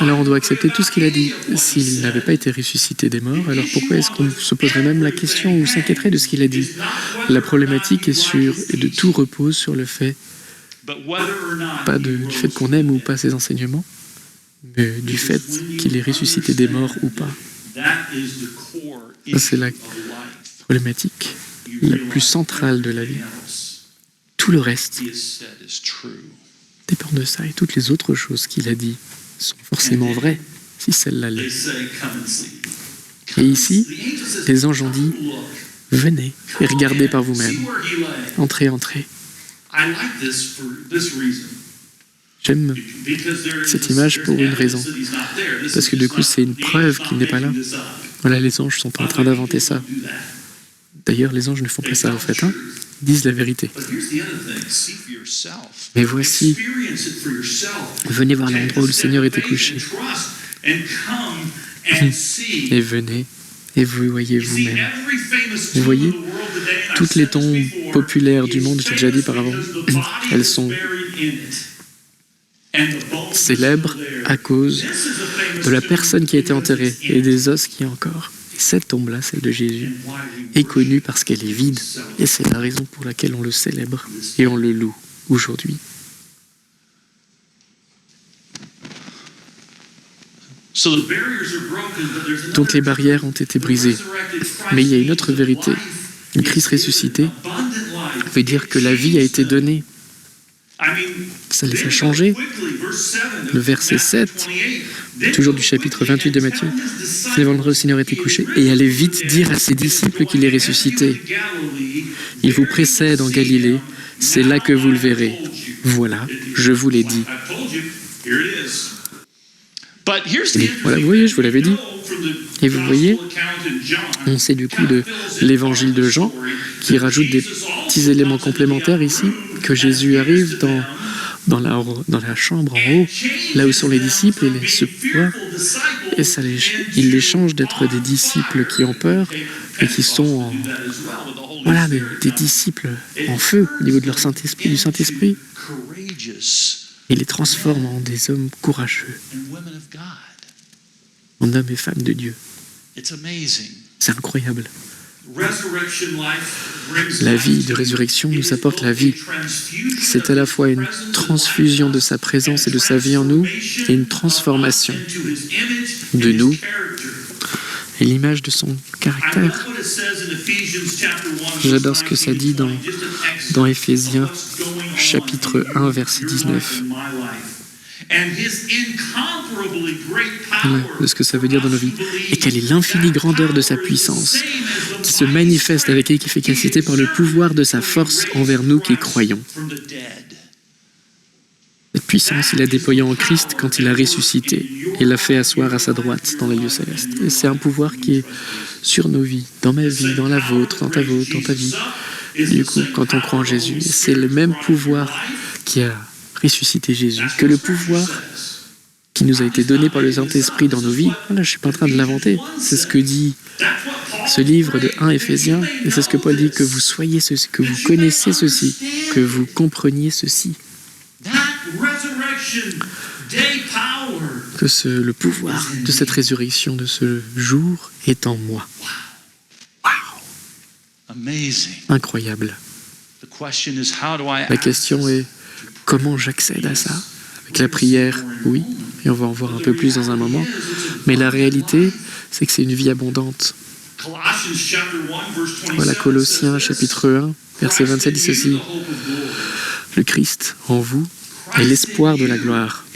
alors on doit accepter tout ce qu'il a dit. S'il n'avait pas été ressuscité des morts, alors pourquoi est-ce qu'on se poserait même la question ou s'inquiéterait de ce qu'il a dit? La problématique est de tout repose sur le fait, pas du fait qu'on aime ou pas ses enseignements, mais du fait qu'il est ressuscité des morts ou pas. Ça, c'est la problématique la plus centrale de la vie. Tout le reste dépend de ça, et toutes les autres choses qu'il a dit sont forcément vraies, si celle-là l'est. Et ici, les anges ont dit, venez et regardez par vous-même. Entrez, entrez. J'aime cette image pour une raison. Parce que du coup, c'est une preuve qu'il n'est pas là. Voilà, les anges sont en train d'inventer ça. D'ailleurs, les anges ne font pas ça, en fait. Ils disent la vérité. Mais voici, venez voir l'endroit où le Seigneur était couché. Et venez, et vous voyez vous-même. Vous voyez, toutes les tombes populaires du monde, j'ai déjà dit par avant, elles sont célèbre à cause de la personne qui a été enterrée et des os qui y a encore. Et cette tombe-là, celle de Jésus, est connue parce qu'elle est vide. Et c'est la raison pour laquelle on le célèbre et on le loue aujourd'hui. Donc les barrières ont été brisées. Mais il y a une autre vérité. Le Christ ressuscité veut dire que la vie a été donnée. Ça les a changés. Le verset 7, toujours du chapitre 28 de Matthieu, le vendredi le Seigneur était couché, et allait vite dire à ses disciples qu'il est ressuscité. Il vous précède en Galilée, c'est là que vous le verrez. Voilà, je vous l'ai dit. Et voilà, vous voyez, je vous l'avais dit. Et vous voyez, on sait du coup de l'évangile de Jean, qui rajoute des petits éléments complémentaires ici, que Jésus arrive dans la chambre en haut, là où sont les disciples, et se voit, Et il les change d'être des disciples qui ont peur et qui sont voilà, des disciples en feu au niveau de leur Saint-Esprit, du Saint-Esprit. Il les transforme en des hommes courageux, en hommes et femmes de Dieu. C'est incroyable. La vie de résurrection nous apporte la vie. C'est à la fois une transfusion de sa présence et de sa vie en nous et une transformation de nous et l'image de son caractère. J'adore ce que ça dit dans Éphésiens chapitre 1 verset 19. De ce que ça veut dire dans nos vies. Et quelle est l'infinie grandeur de sa puissance, qui se manifeste avec efficacité par le pouvoir de sa force envers nous qui croyons. Cette puissance, il l'a déployée en Christ quand il a ressuscité et l'a fait asseoir à sa droite dans les lieux célestes. Et c'est un pouvoir qui est sur nos vies, dans ma vie, dans la vôtre, dans ta vôtre, dans ta vie. Du coup, quand on croit en Jésus, c'est le même pouvoir qui a ressuscité Jésus, que le pouvoir qui nous a été donné par le Saint-Esprit dans nos vies. Voilà, je ne suis pas en train de l'inventer. C'est ce que dit ce livre de 1 Éphésiens, et c'est ce que Paul dit, que vous soyez ceci, que vous connaissiez ceci, que vous compreniez ceci. Que le pouvoir de cette résurrection de ce jour est en moi. Wow. Incroyable. La question est, comment j'accède à ça? Avec la prière, oui, et on va en voir un peu plus dans un moment. Mais la réalité, c'est que c'est une vie abondante. Voilà, Colossiens chapitre 1, verset 27 dit ceci. Le Christ en vous est l'espoir de la gloire.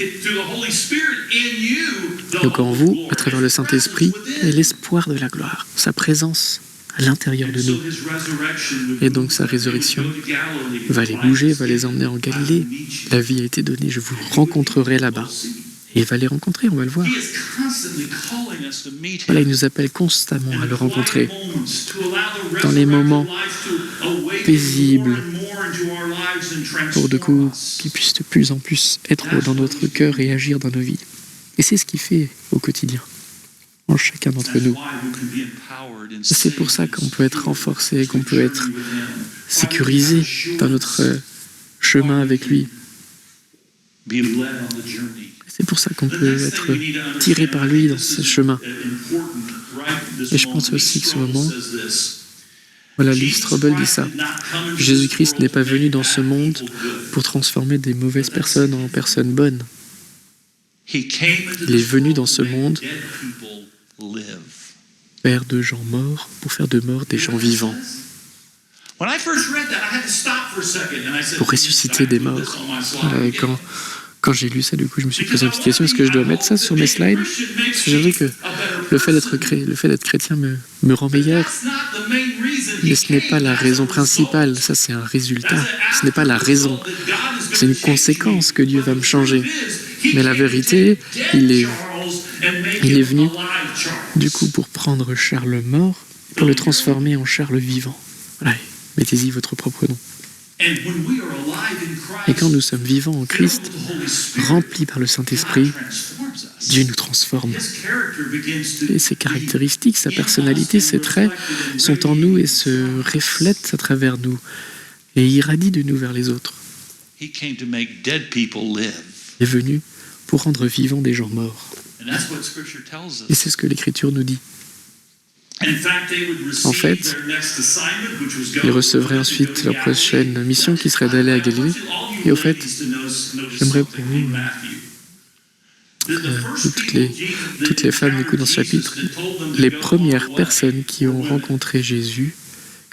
Donc en vous, à travers le Saint-Esprit, est l'espoir de la gloire, sa présence à l'intérieur de nous. Et donc sa résurrection va les bouger, va les emmener en Galilée. La vie a été donnée, je vous rencontrerai là-bas. Et il va les rencontrer, on va le voir. Voilà, il nous appelle constamment à le rencontrer. Dans les moments paisibles, pour de coup, qu'il puisse de plus en plus être dans notre cœur et agir dans nos vies. Et c'est ce qu'il fait au quotidien, en chacun d'entre nous. C'est pour ça qu'on peut être renforcé, qu'on peut être sécurisé dans notre chemin avec lui. C'est pour ça qu'on peut être tiré par lui dans ce chemin. Et je pense aussi que ce moment, voilà, Lee Strobel dit ça. Jésus-Christ n'est pas venu dans ce monde pour transformer des mauvaises personnes en personnes bonnes. Il est venu dans ce monde faire de gens morts pour faire de morts des gens vivants. Pour ressusciter des morts. Quand j'ai lu ça, du coup, je me suis posé une petite question. Est-ce que je dois mettre ça sur mes slides? Parce que j'avoue que le fait d'être chrétien me rend meilleur. Mais ce n'est pas la raison principale. Ça, c'est un résultat. Ce n'est pas la raison. C'est une conséquence que Dieu va me changer. Mais la vérité, il est venu, du coup, pour prendre Charles mort, pour le transformer en Charles vivant. Voilà, mettez-y votre propre nom. Et quand nous sommes vivants en Christ, remplis par le Saint-Esprit, Dieu nous transforme. Et ses caractéristiques, sa personnalité, ses traits sont en nous et se reflètent à travers nous et irradient de nous vers les autres. Il est venu pour rendre vivants des gens morts. Et c'est ce que l'Écriture nous dit. En fait, ils recevraient ensuite leur prochaine mission qui serait d'aller à Galilée. Et au fait, j'aimerais pour vous, toutes les femmes du coup dans ce chapitre, les premières personnes qui ont rencontré Jésus,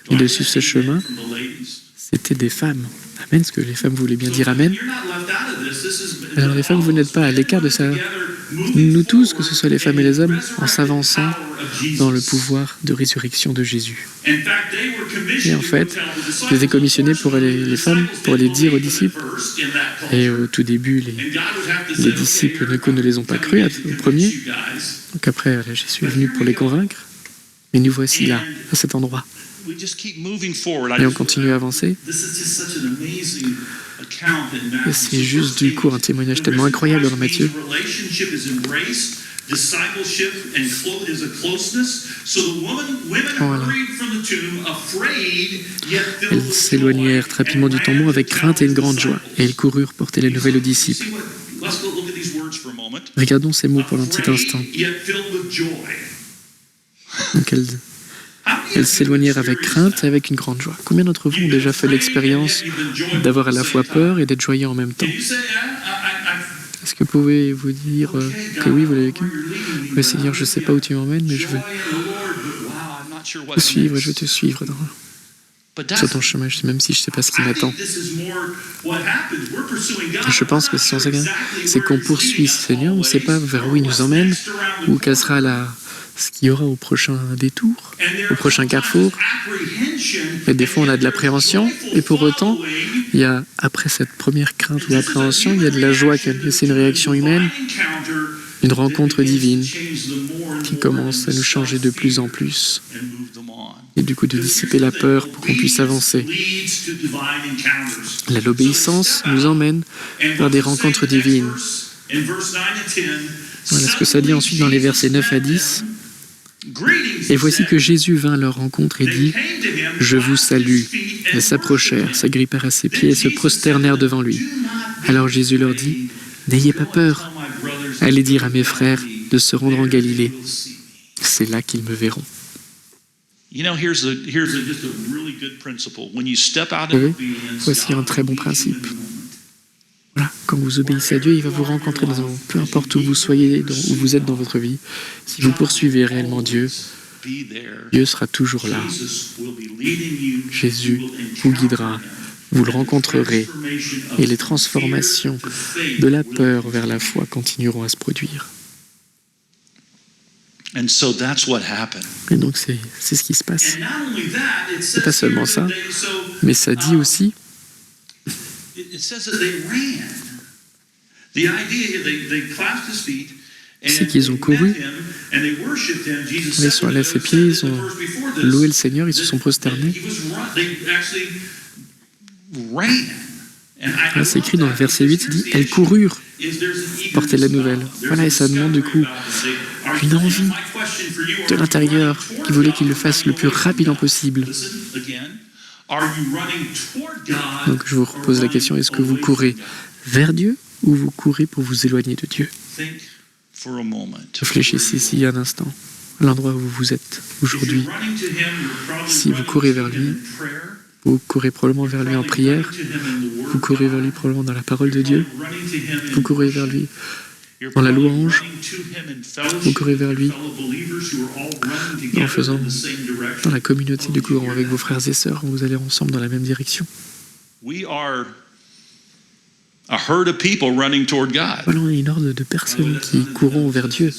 qui ont suivi ce chemin, c'était des femmes. Amen, ce que les femmes voulaient bien dire Amen. Alors les femmes, vous n'êtes pas à l'écart de ça. Nous tous, que ce soit les femmes et les hommes, en s'avançant dans le pouvoir de résurrection de Jésus. Et en fait, ils étaient commissionnés pour les femmes, pour les dire aux disciples. Et au tout début, les disciples ne les ont pas cru au premier. Donc après, Jésus est venu pour les convaincre. Et nous voici là, à cet endroit. Et on continue à avancer. Et c'est juste du coup un témoignage tellement incroyable dans Matthieu, discipleship and is a closeness. So the women Voilà. hurried from the tomb, afraid, yet filled Elles with s'éloignèrent joy, rapidement du and tombeau ran avec to crainte et tell une the grande joie, et elles coururent porter la nouvelle aux disciples. See what- Let's go look at these words for a moment. Regardons ces mots pour un petit instant. Afraid, yet filled with joy. Donc elles, How many of elles you s'éloignèrent avec experienced crainte et avec une grande joie. Combien d'entre vous ont déjà fait l'expérience d'avoir à la fois peur et d'être joyeux en même temps? Can you say, Est-ce que pouvez-vous dire que oui, vous l'avez vécu? Oui, Seigneur, je ne sais pas où tu m'emmènes, mais je veux te suivre et je veux te suivre sur ton chemin, même si je ne sais pas ce qui m'attend. Je pense que c'est qu'on poursuit le Seigneur, on ne sait pas vers où il nous emmène, ou quelle sera ce qu'il y aura au prochain détour, au prochain carrefour. Et des fois, on a de l'appréhension, et pour autant, il y a, après cette première crainte ou appréhension, il y a de la joie, c'est une réaction humaine, une rencontre divine qui commence à nous changer de plus en plus, et du coup de dissiper la peur pour qu'on puisse avancer. L'obéissance nous emmène vers des rencontres divines. Voilà ce que ça dit ensuite dans les versets 9 à 10. Et voici que Jésus vint à leur rencontre et dit « Je vous salue ». Elles s'approchèrent, s'agrippèrent à ses pieds et se prosternèrent devant lui. Alors Jésus leur dit « N'ayez pas peur, allez dire à mes frères de se rendre en Galilée. C'est là qu'ils me verront. » You know, here's just a really good principle. When you step out Vous in savez, obedience, voici un très bon principe. Voilà, quand vous obéissez à Dieu, il va vous rencontrer peu importe où vous soyez, où vous êtes dans votre vie. Si vous poursuivez réellement Dieu, be there. Dieu sera toujours là. Jesus will be leading you. Jésus vous guidera, vous le rencontrerez, et les transformations de la peur vers la foi continueront à se produire. And so that's what happened. Et donc c'est ce qui se passe. And not only that, it says pas seulement here ça, that they- so, Mais ça dit aussi, it says that they ran. The idea, they clasped his feet, and C'est qu'ils ont couru. they met him, and they worshipped him. Jesus Ils said sont to allés à them, ses pieds, ils said in the ont verse before this, loué le Seigneur, ils se sont that prosternés. he was they actually ran. And I Là, c'est écrit dans le love that, verset 8, il dit « Elles coururent porter la nouvelle ». Voilà, et ça demande du coup une envie de l'intérieur qui voulait qu'il le fasse le plus rapidement possible. Donc je vous repose la question, est-ce que vous courez vers Dieu ou vous courez pour vous éloigner de Dieu? For a moment. Réfléchissez ici un instant, à l'endroit où vous êtes aujourd'hui. Si vous courez vers lui, vous courez probablement vers lui en prière, vous courez vers lui probablement dans la parole de Dieu, vous courez vers lui dans la louange, vous courez vers lui en faisant dans la communauté du courant avec vos frères et sœurs, vous allez ensemble dans la même direction. We are a herd of people running toward God. Voilà, on est une horde de personnes qui courront vers Dieu.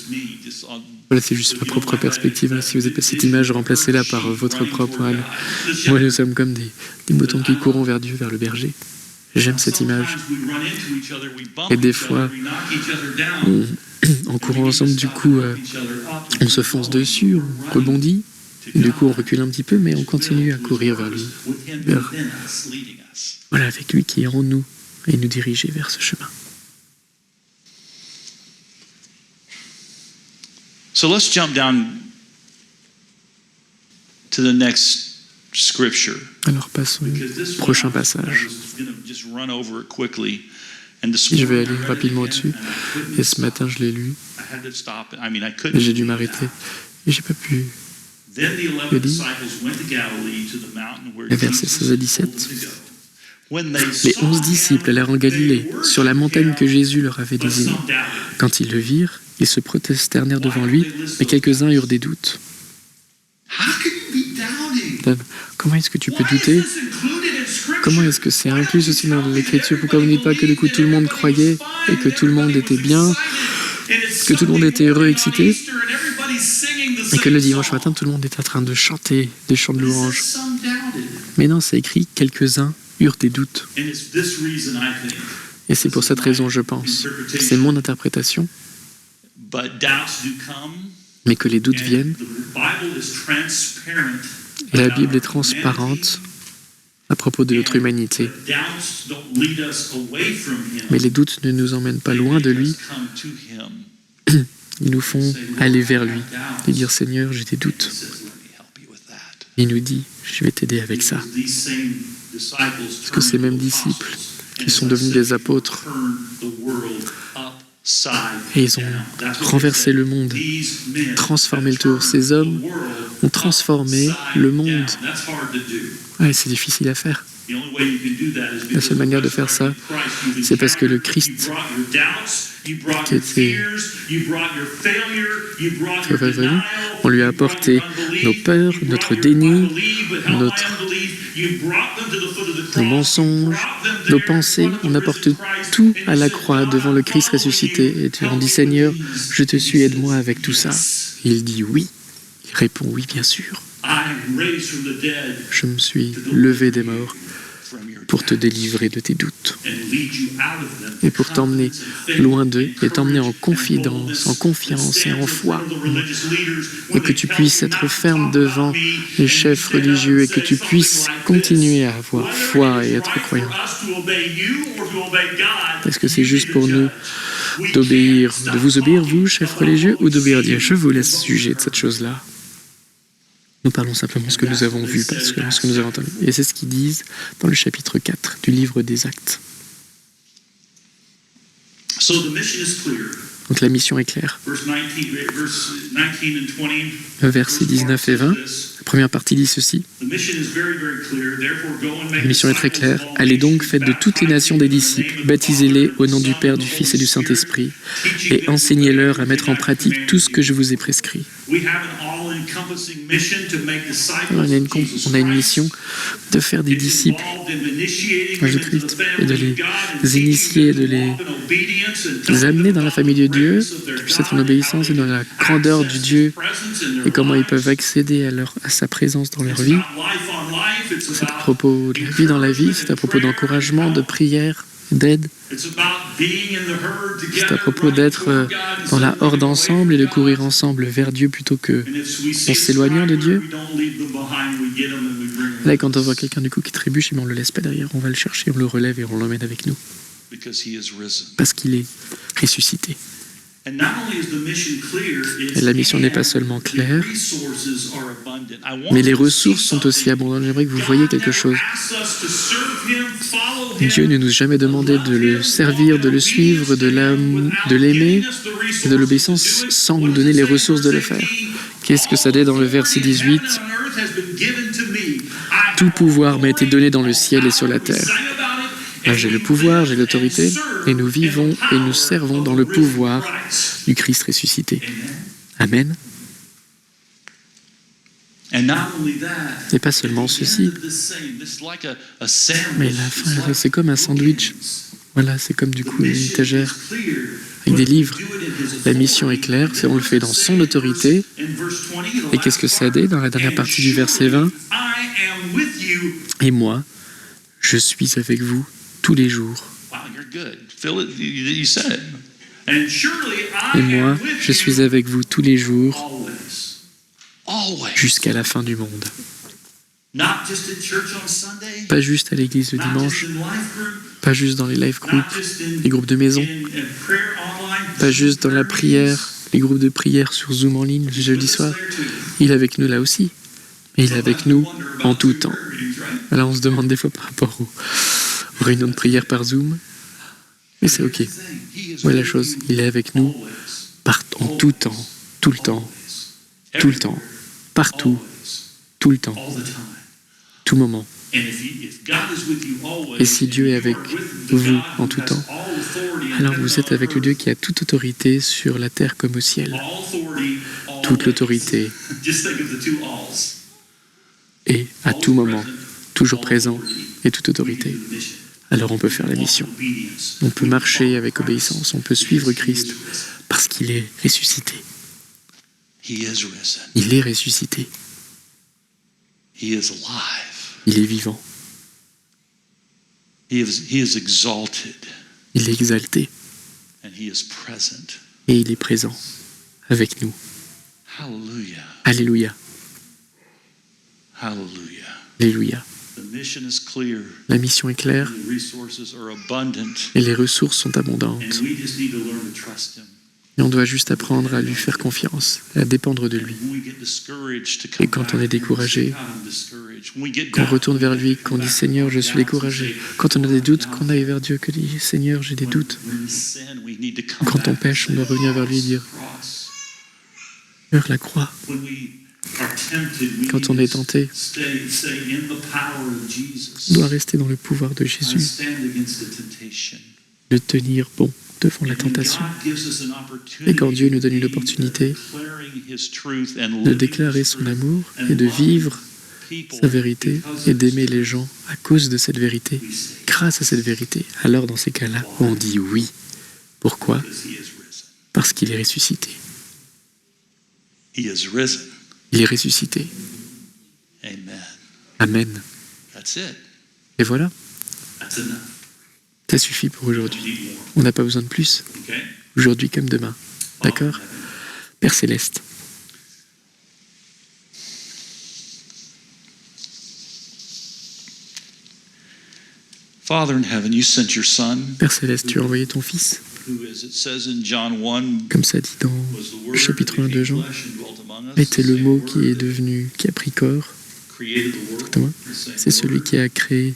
Voilà, c'est juste ma propre perspective. Hein. Si vous n'avez pas cette image, remplacez-la par votre propre. Hein. Moi, nous sommes comme des moutons qui courons vers Dieu, vers le berger. J'aime cette image. Et des fois, en courant ensemble, du coup, on se fonce dessus, on rebondit. Et du coup, on recule un petit peu, mais on continue à courir vers lui. Voilà, avec lui qui est en nous et nous diriger vers ce chemin. So let's jump down to the next scripture. Alors passons au prochain passage. Je vais aller rapidement au-dessus. Et ce matin, je l'ai lu. Et j'ai dû m'arrêter. Et j'ai pas pu. Il dit, les versets 16 à 17. Les 11 disciples allèrent en Galilée, sur la montagne que Jésus leur avait désignée. Quand ils le virent, ils se prosternèrent devant lui, mais quelques-uns eurent des doutes. Dave, comment est-ce que tu peux douter? Comment est-ce que c'est inclus aussi dans l'Écriture? Pourquoi vous ne dites pas que du coup tout le monde croyait et que tout le monde était bien, que tout le monde était heureux, excité, et que le dimanche matin tout le monde était en train de chanter des chants de louange? Mais non, c'est écrit quelques-uns eurent des doutes. Et c'est pour cette raison, je pense, c'est mon interprétation, mais que les doutes viennent. Et la Bible est transparente à propos de notre humanité. Mais les doutes ne nous emmènent pas loin de lui. Ils nous font aller vers lui et dire Seigneur, j'ai des doutes. Il nous dit, je vais t'aider avec ça. Parce que ces mêmes disciples qui sont devenus des apôtres, et ils ont renversé le monde, transformé le tour. Ces hommes ont transformé le monde. Ouais, c'est difficile à faire. La seule manière de faire ça, c'est parce que le Christ, qui était, on lui a apporté nos peurs, notre déni, nos mensonges, nos pensées. On apporte tout à la croix devant le Christ ressuscité. Et on dit Seigneur, je te suis, aide-moi avec tout ça. Et il dit oui. Il répond oui, bien sûr. Je me suis levé des morts pour te délivrer de tes doutes et pour t'emmener loin d'eux et t'emmener en confidence, en confiance et en foi, et que tu puisses être ferme devant les chefs religieux et que tu puisses continuer à avoir foi et être croyant. Est-ce que c'est juste pour nous d'obéir, de vous obéir, vous, chefs religieux, ou d'obéir à Dieu? Je vous laisse sujet de cette chose-là. Nous parlons simplement ce que nous avons vu, parce que ce que nous avons entendu. Et c'est ce qu'ils disent dans le chapitre 4 du livre des Actes. Donc la mission est claire. Versets 19 et 20, la première partie dit ceci. La mission est très claire. Allez donc, faites de toutes les nations des disciples, baptisez-les au nom du Père, du Fils et du Saint-Esprit, et enseignez-leur à mettre en pratique tout ce que je vous ai prescrit. Alors, on a une mission de faire des disciples de Christ et de les initier, de les amener dans la famille de Dieu, qu'ils puissent être en obéissance et dans la grandeur du Dieu et comment ils peuvent accéder à sa présence dans leur vie. C'est à propos de la vie dans la vie, c'est à propos d'encouragement, de prière, d'aide. C'est à propos d'être dans la horde ensemble et de courir ensemble vers Dieu plutôt que en s'éloignant de Dieu. Là, quand on voit quelqu'un du coup qui trébuche, on ne le laisse pas derrière, on va le chercher, on le relève et on l'emmène avec nous. Parce qu'il est ressuscité. Et la mission n'est pas seulement claire, mais les ressources sont aussi abondantes. J'aimerais que vous voyiez quelque chose. Dieu ne nous a jamais demandé de le servir, de le suivre, de l'aimer et de l'obéissance sans nous donner les ressources de le faire. Qu'est-ce que ça dit dans le verset 18 ? Tout pouvoir m'a été donné dans le ciel et sur la terre. Là, j'ai le pouvoir, j'ai l'autorité, et nous vivons et nous servons dans le pouvoir du Christ ressuscité. Amen. Et pas seulement ceci, mais la fin, c'est comme un sandwich. Voilà, c'est comme du coup une étagère avec des livres. La mission est claire, on le fait dans son autorité. Et qu'est-ce que ça dit dans la dernière partie du verset 20 ? Et moi, je suis avec vous tous les jours. Et moi, je suis avec vous tous les jours jusqu'à la fin du monde. Pas juste à l'église le dimanche, pas juste dans les live groups, les groupes de maison, pas juste dans la prière, les groupes de prière sur Zoom en ligne le jeudi soir. Il est avec nous là aussi, mais il est avec nous en tout temps. Alors on se demande des fois par rapport aux réunions de prière par Zoom, mais c'est ok. Voilà la chose, il est avec nous en tout temps, tout le temps, tout le temps, partout, tout le temps, tout moment. Et si Dieu est avec vous en tout temps, alors vous êtes avec le Dieu qui a toute autorité sur la terre comme au ciel. Toute l'autorité et à tout moment, toujours présent et toute autorité. Alors on peut faire la mission. On peut marcher avec obéissance. On peut suivre Christ parce qu'il est ressuscité. Il est ressuscité. Il est vivant. Il est exalté. Et il est présent avec nous. Alléluia. Alléluia. La mission est claire et les ressources sont abondantes. Et on doit juste apprendre à lui faire confiance, à dépendre de lui. Et quand on est découragé, qu'on retourne vers lui, qu'on dit « Seigneur, je suis découragé ». Quand on a des doutes, qu'on aille vers Dieu, que dit « Seigneur, j'ai des doutes ». Quand on pêche, on doit revenir vers lui et dire « Vers la croix ». Quand on est tenté, on doit rester dans le pouvoir de Jésus, de tenir bon devant la tentation. Et quand Dieu nous donne une opportunité de déclarer son amour et de vivre sa vérité et d'aimer les gens à cause de cette vérité, grâce à cette vérité, alors dans ces cas-là, on dit oui. Pourquoi ? Parce qu'il est ressuscité. Il est ressuscité. Amen. Et voilà. Ça suffit pour aujourd'hui. On n'a pas besoin de plus. Aujourd'hui comme demain. D'accord ? Père Céleste. Father in heaven, you sent your Son, Père Céleste, tu as envoyé ton Fils. who, as it says in John 1, Comme ça dit dans was the le Word chapitre 1 that de became Jean, flesh and dwelt among us, était the le same mot Word qui est that devenu, qui a pris corps. created the world, Exactement. the same C'est celui Word qui a créé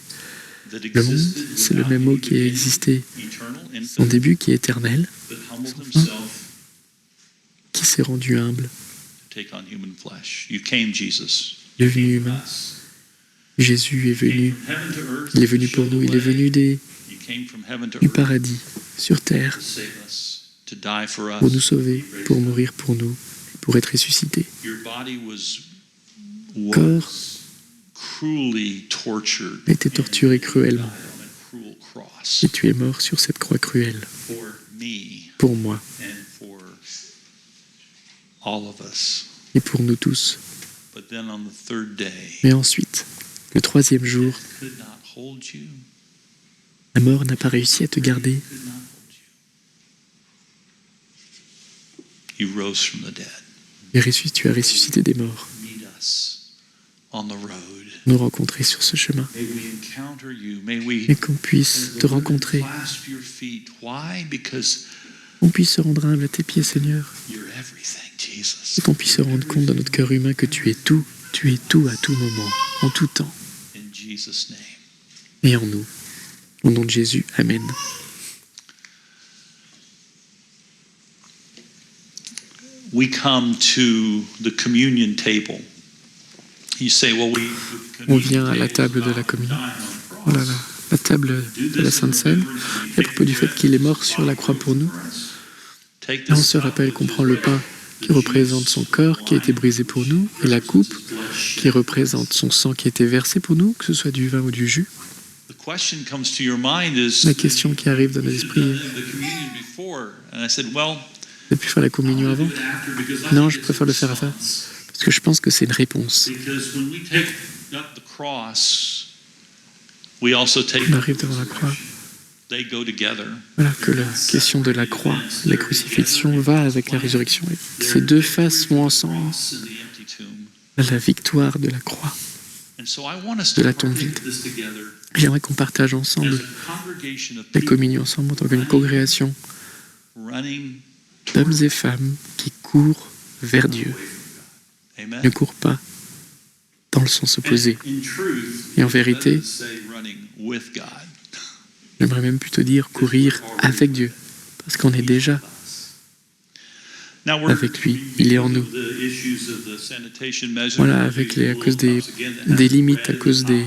that le monde. existed C'est le without même mot any qui a beginning, existé eternal, au infinite, début, qui est éternel, but humbled himself qui s'est rendu humble. to take on human flesh. You came, Jesus. Devenu You came humain. for us. Jésus est You came venu. from heaven to earth Il est to venu show pour the nous. Il est way. venu You came from heaven to du earth paradis sur terre to save us, to die for pour nous us. sauver, pour mourir pour nous, pour être ressuscité. Your body Corps was cruelly tortured a été torturé and cruellement. died on a cruel cross Et tu es mort sur cette croix cruelle for me pour moi and for all of us. et pour nous tous. But then on the third day, Mais ensuite, le troisième jour, could not hold you. la mort n'a pas réussi à te garder. Could not hold you. You rose from the dead. Et tu as ressuscité des morts. Meet us on the road. Nous rencontrer sur ce chemin. May we encounter you. May we Et qu'on puisse te rencontrer. clasp your feet. Why? Because On puisse se rendre humble à tes pieds, Seigneur. you're everything, Jesus. Et qu'on puisse se rendre compte dans notre cœur humain que tu es tout à tout moment, en tout temps, In Jesus' name. et en nous. Au nom de Jésus, Amen. We come to the communion table. You say, well, On vient à la table de la communion. Voilà, la table de la Sainte Seine, et à propos du fait qu'il est mort sur la croix pour nous. Et on se rappelle qu'on prend le pain qui représente son corps qui a été brisé pour nous, et la coupe qui représente son sang qui a été versé pour nous, que ce soit du vin ou du jus. La question qui arrive dans l'esprit est, t'as pu faire la communion avant? Non, je préfère le faire avant, parce que je pense que c'est une réponse. On arrive devant la croix. Voilà, que la question de la croix, la crucifixion va avec la résurrection. Et ces deux faces vont ensemble. La victoire de la croix, de la tombe vide. J'aimerais qu'on partage ensemble la communion ensemble en tant qu'une congrégation d'hommes et femmes qui courent vers Dieu. Ne courent pas dans le sens opposé. Et en vérité, j'aimerais même plutôt dire courir avec Dieu, parce qu'on est déjà avec lui, il est en nous. Voilà, à cause des limites, à cause des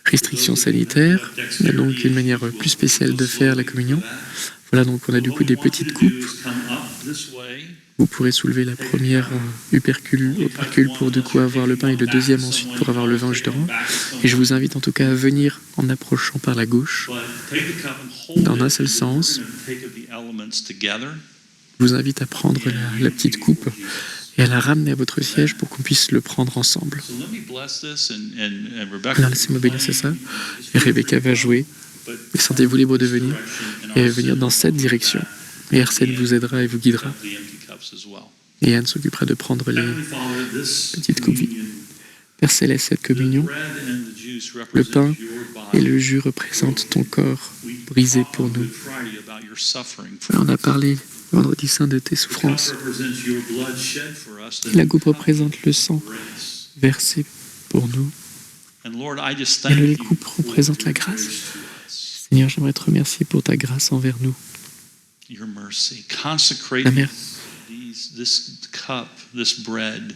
restrictions sanitaires, il y a donc une manière plus spéciale de faire la communion. Voilà, donc on a du coup des petites coupes. Vous pourrez soulever la première opercule pour du coup avoir le pain et le deuxième ensuite pour avoir le vin juste devant. Et je vous invite en tout cas à venir en approchant par la gauche, dans un seul sens. Je vous invite à prendre la petite coupe et à la ramener à votre siège pour qu'on puisse le prendre ensemble. Alors laissez-moi bénir ça. Et Rebecca va jouer. Et sentez-vous libre de venir et venir dans cette direction. Et Arsène vous aidera et vous guidera. Et Anne s'occupera de prendre les petites coupes vides. Père Céleste, cette communion, le pain et le jus représentent ton corps brisé pour nous. On a parlé vendredi saint de tes The cup souffrances. represents your blood shed for us. Et la coupe représente le sang Grace. versé pour nous. And Lord, I just Et thank la you coupe for représente la your grâce. grace to us, Seigneur, j'aimerais te remercier pour ta grâce envers nous. your mercy. Consecrate La mer- this cup, this bread.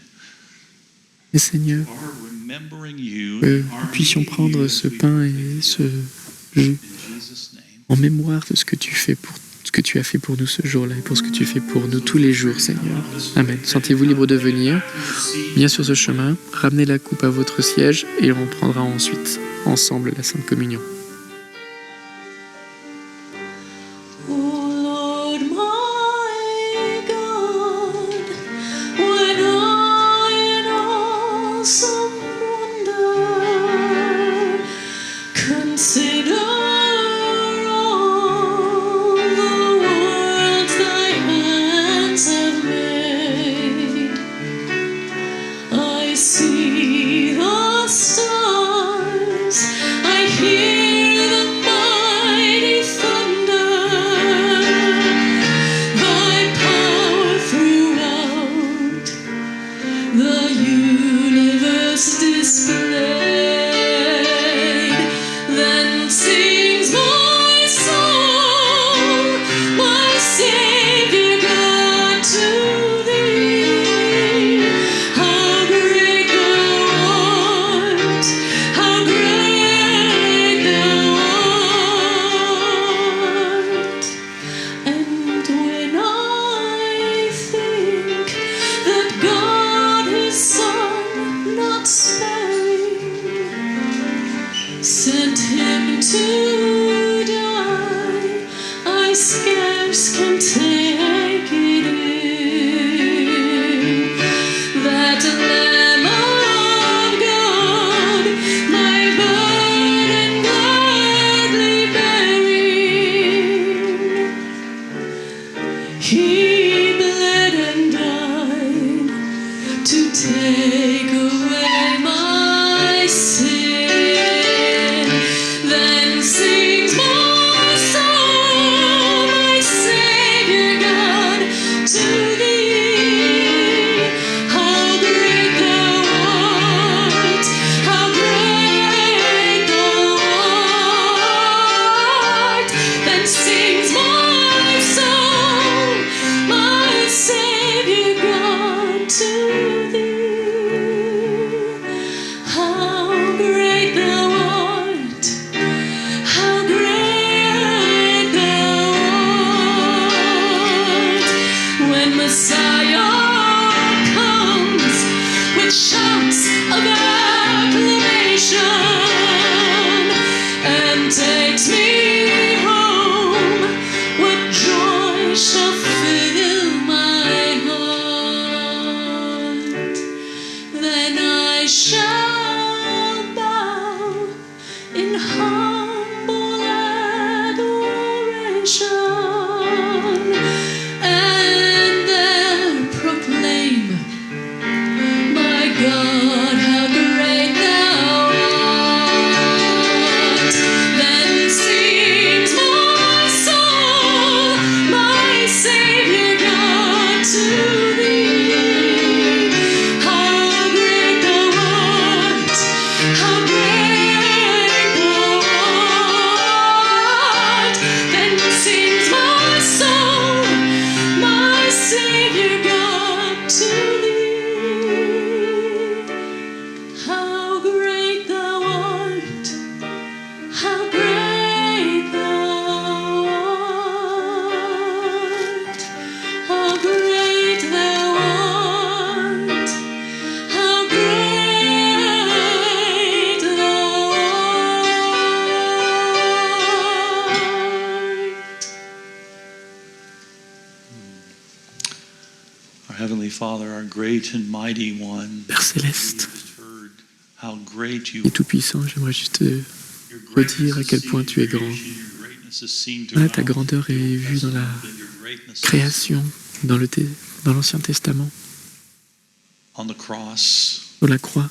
Et Seigneur, Are remembering you. que are nous puissions meeting prendre you ce as we pain partake et of ce it. jus In Jesus' name. en mémoire de ce que tu fais pour ce que tu as fait pour nous ce jour-là et pour ce que tu fais pour nous tous les jours, Seigneur. Amen. Sentez-vous libre de venir, bien sur ce chemin, ramenez la coupe à votre siège et on prendra ensuite ensemble la Sainte Communion. O Lord my God, when I in awesome wonder consider all the worlds thy hands have made, I see the stars, I hear the mighty thunder, thy power throughout the universe displayed. Then sings my soul, my Savior God, to thee. How great thou art, how great thou art. And when I think that God his Son, not sparing, sent him to die, I scarce can take it in. That Lamb of God, my burden gladly bearing, he bled and died to take away my sin. Then sings my soul, my Savior God, to thee. How great thou art, how great thou art. Then sings my soul, my Savior God, to thee. How great thou art, how great thou art. When Messiah comes with shouts of acclamation and takes me home, what joy shall fill my heart. Then I shall bow in humble adoration and there proclaim, my God, how great thou art. Then sings my soul, my Savior God, to thee. How great thou art, how great thou art. Then sings my soul, my Savior God, to thee. How great thou art, how great thou art. How great thou art, how great thou art. Our Heavenly Father, our great and mighty one, Père Céleste we just heard how great you et Tout-Puissant, j'aimerais juste Your redire à greatness quel is point seen tu es in grand. creation, your greatness is seen Voilà, ta throughout grandeur the est Old vue dans la Testament, and your greatness is création, dans l'Ancien Testament, on the cross. sur la croix.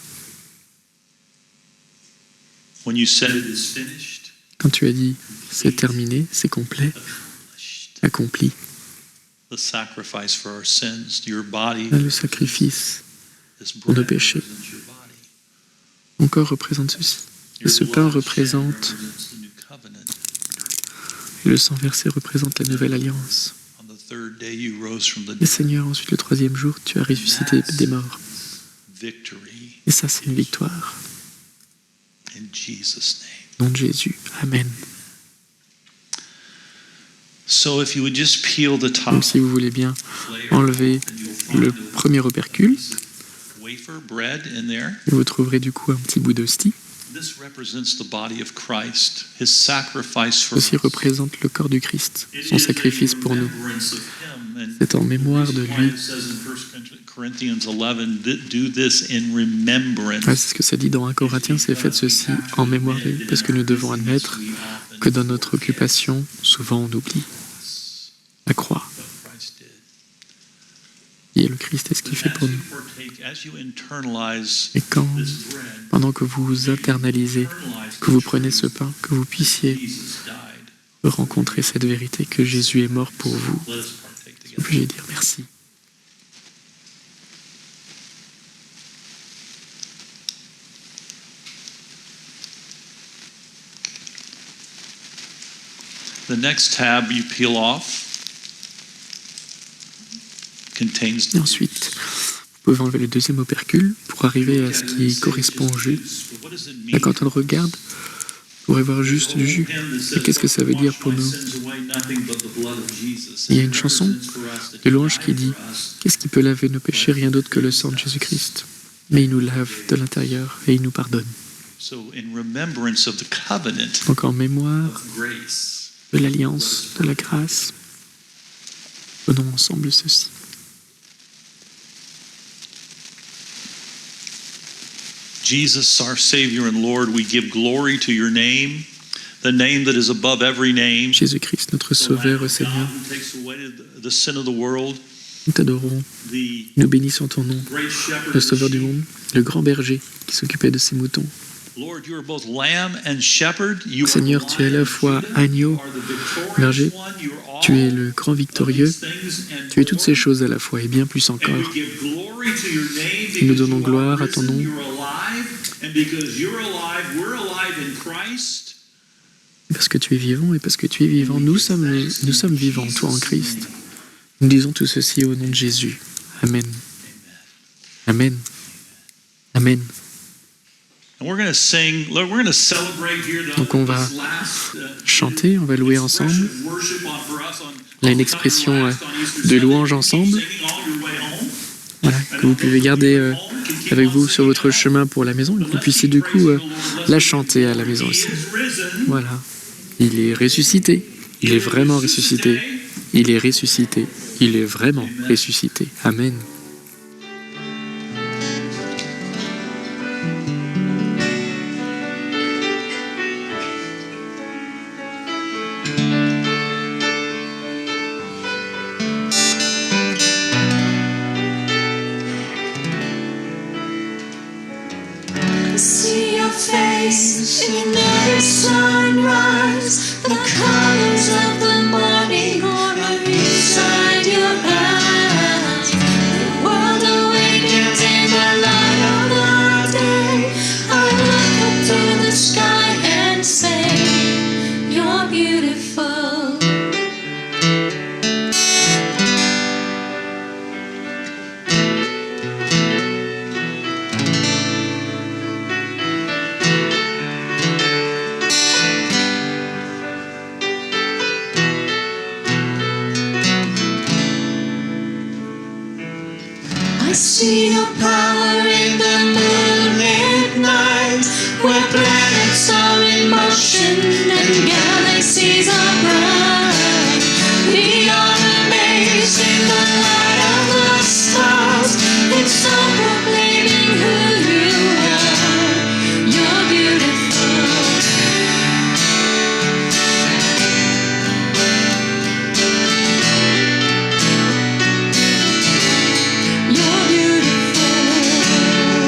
When you said it is finished, Quand tu as dit c'est terminé, c'est complet, accomplished. accompli, The the sacrifice for our sins. Your body, Le sacrifice this pour nos bread péchés. represents your body. Mon corps représente ceci. Et Your ce pain blood shed représente, represents the new covenant. et le sang versé représente la nouvelle alliance. On the third day you rose from the Et dead. Seigneur, ensuite le troisième jour, tu as ressuscité des morts. Victory Et ça, c'est une victoire. in Jesus' name. Au nom de Jésus. Amen. So if you would just peel the top Donc si vous voulez bien layer, enlever and you'll find le a premier opercule, wafer bread in there. vous trouverez du coup un petit bout d'hostie. This represents the body of Christ, his sacrifice for Ceci us. représente le corps du Christ, It son is a sacrifice pour nous. remembrance of him, and C'est en mémoire de the reason lui. why it says in 1 Corinthians 11, do this in remembrance. Ouais, c'est ce que ça dit dans 1 Corinthiens, c'est faites ceci en mémoire de lui, parce que nous devons admettre que dans notre occupation, souvent on oublie la croix. What Christ did. Et le Christ est ce qu'il fait pour nous. As you internalize Et quand, this bread, pendant que vous vous internalisez, que vous prenez ce pain, que vous puissiez Jesus died. rencontrer cette vérité que Jésus est mort pour vous, Let us partake together. puis dire merci. The next tab you peel off contains Et ensuite, vous pouvez enlever le deuxième opercule pour arriver à ce qui correspond au jus. What does it Là, mean? quand on le regarde, vous pourrez voir juste du jus. Et qu'est-ce que ça veut dire pour nous? Il y a une chanson de louange qui dit « Qu'est-ce qui peut laver nos péchés? Rien d'autre que le sang de Jésus-Christ. » Mais il nous lave de l'intérieur et il nous pardonne. So in remembrance of the covenant Donc en mémoire of grace, de l'alliance, de la grâce, faisons ensemble ceci. Jesus, our Savior and Lord, we give glory to your name, the name that is above every name. Jésus-Christ, notre Sauveur et Seigneur, God takes away the sin of the world, nous t'adorons, the nous bénissons ton nom, great shepherd le of the Sauveur du sheep. monde, le grand berger qui s'occupait de ses moutons. Lord, you are both lamb and shepherd. You Seigneur, are the tu es à la Lion fois of Judah. agneau, You are the victorious berger, one. You are all tu es le grand of victorieux, these things and tu es toutes ces more. choses à la fois et bien plus And encore. we give glory to your name Et nous because donnons you are gloire à ton risen, nom. you're alive, and because you're alive, we're alive in Christ. Parce que tu es vivant et parce que tu es vivant, nous sommes vivants, toi en Christ. Nous disons tout ceci au nom de Jésus. Amen. Amen. Amen. And we're going to sing, we're going to celebrate here Donc on va chanter, on va louer ensemble. Là, une expression de louange ensemble. Voilà, que vous pouvez garder avec vous sur votre chemin pour la maison et que vous puissiez du coup la chanter à la maison aussi. Voilà. Il est ressuscité. Il est vraiment ressuscité. Il est ressuscité. Il est vraiment ressuscité. Amen. See your face in every sunrise. The colors of the morning are inside your eyes. The world awakens in the light of the day. I look up to the sky and say, you're beautiful. I see your power in the moonlit night, where planets are in motion and galaxies are bright. We are amazed in the light of the stars. It's so proclaiming who you are. You're beautiful. You're beautiful.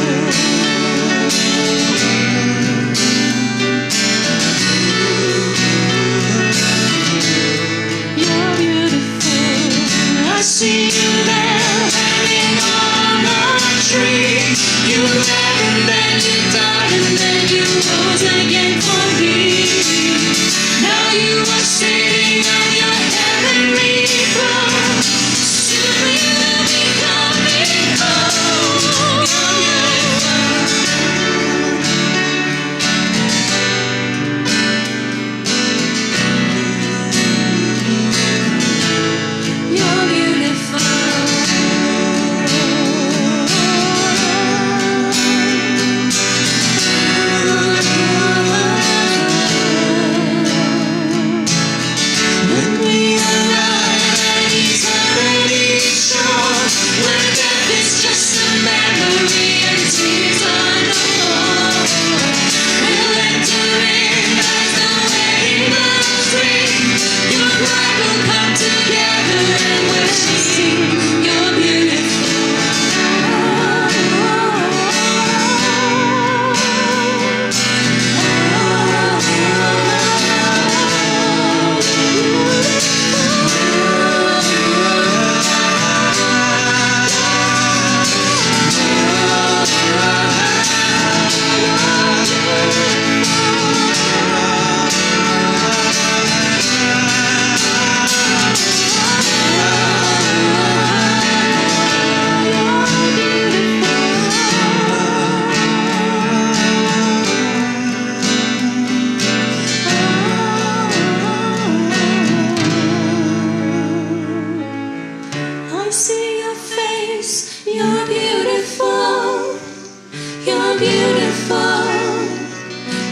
You're beautiful.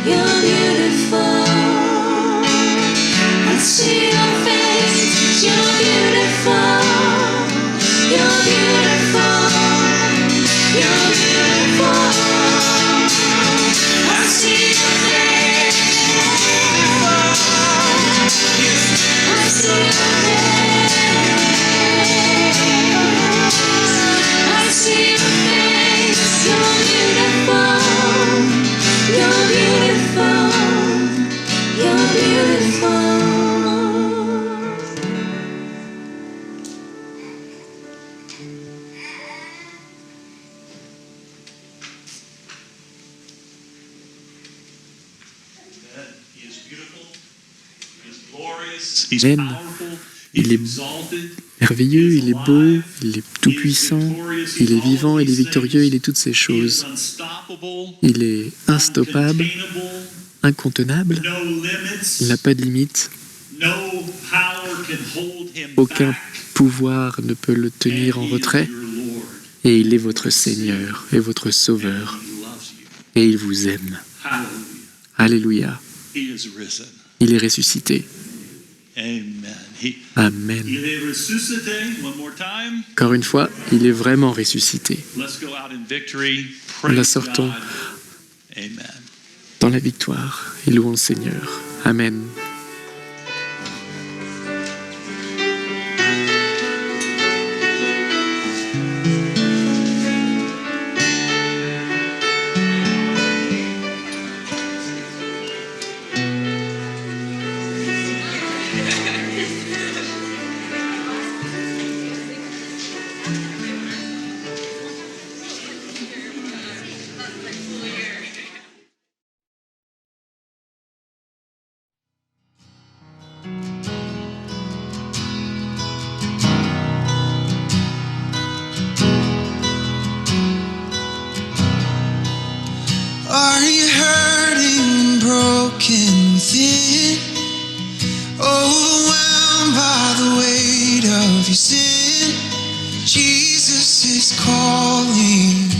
You're beautiful. I see your face. You're beautiful. You're beautiful. You're beautiful. I see your face. I see your face. I see your face. You're beautiful. You're beautiful. You're beautiful. That He is beautiful, He is glorious, He's Amen. powerful, Il He's est exalted, merveilleux, il est beau, il est tout-puissant, il est vivant, il est victorieux, il est toutes ces He is choses. unstoppable, Il est instoppable, uncontainable, incontenable, no limits, il n'a pas de limite, no power can hold Him aucun back. pouvoir ne peut le And tenir en He is retrait, your Lord, et il est votre Seigneur et votre Sauveur, He loves you. et il vous aime. Hallelujah. Alléluia, He is risen. il est ressuscité. Amen. Amen. Il est ressuscité. One more time. Encore une fois, il est vraiment ressuscité. Let's go out in victory. Nous la Praise sortons God. Amen. dans la victoire et louons le Seigneur. Amen. Are you hurting and broken within? Overwhelmed by the weight of your sin? Jesus is calling.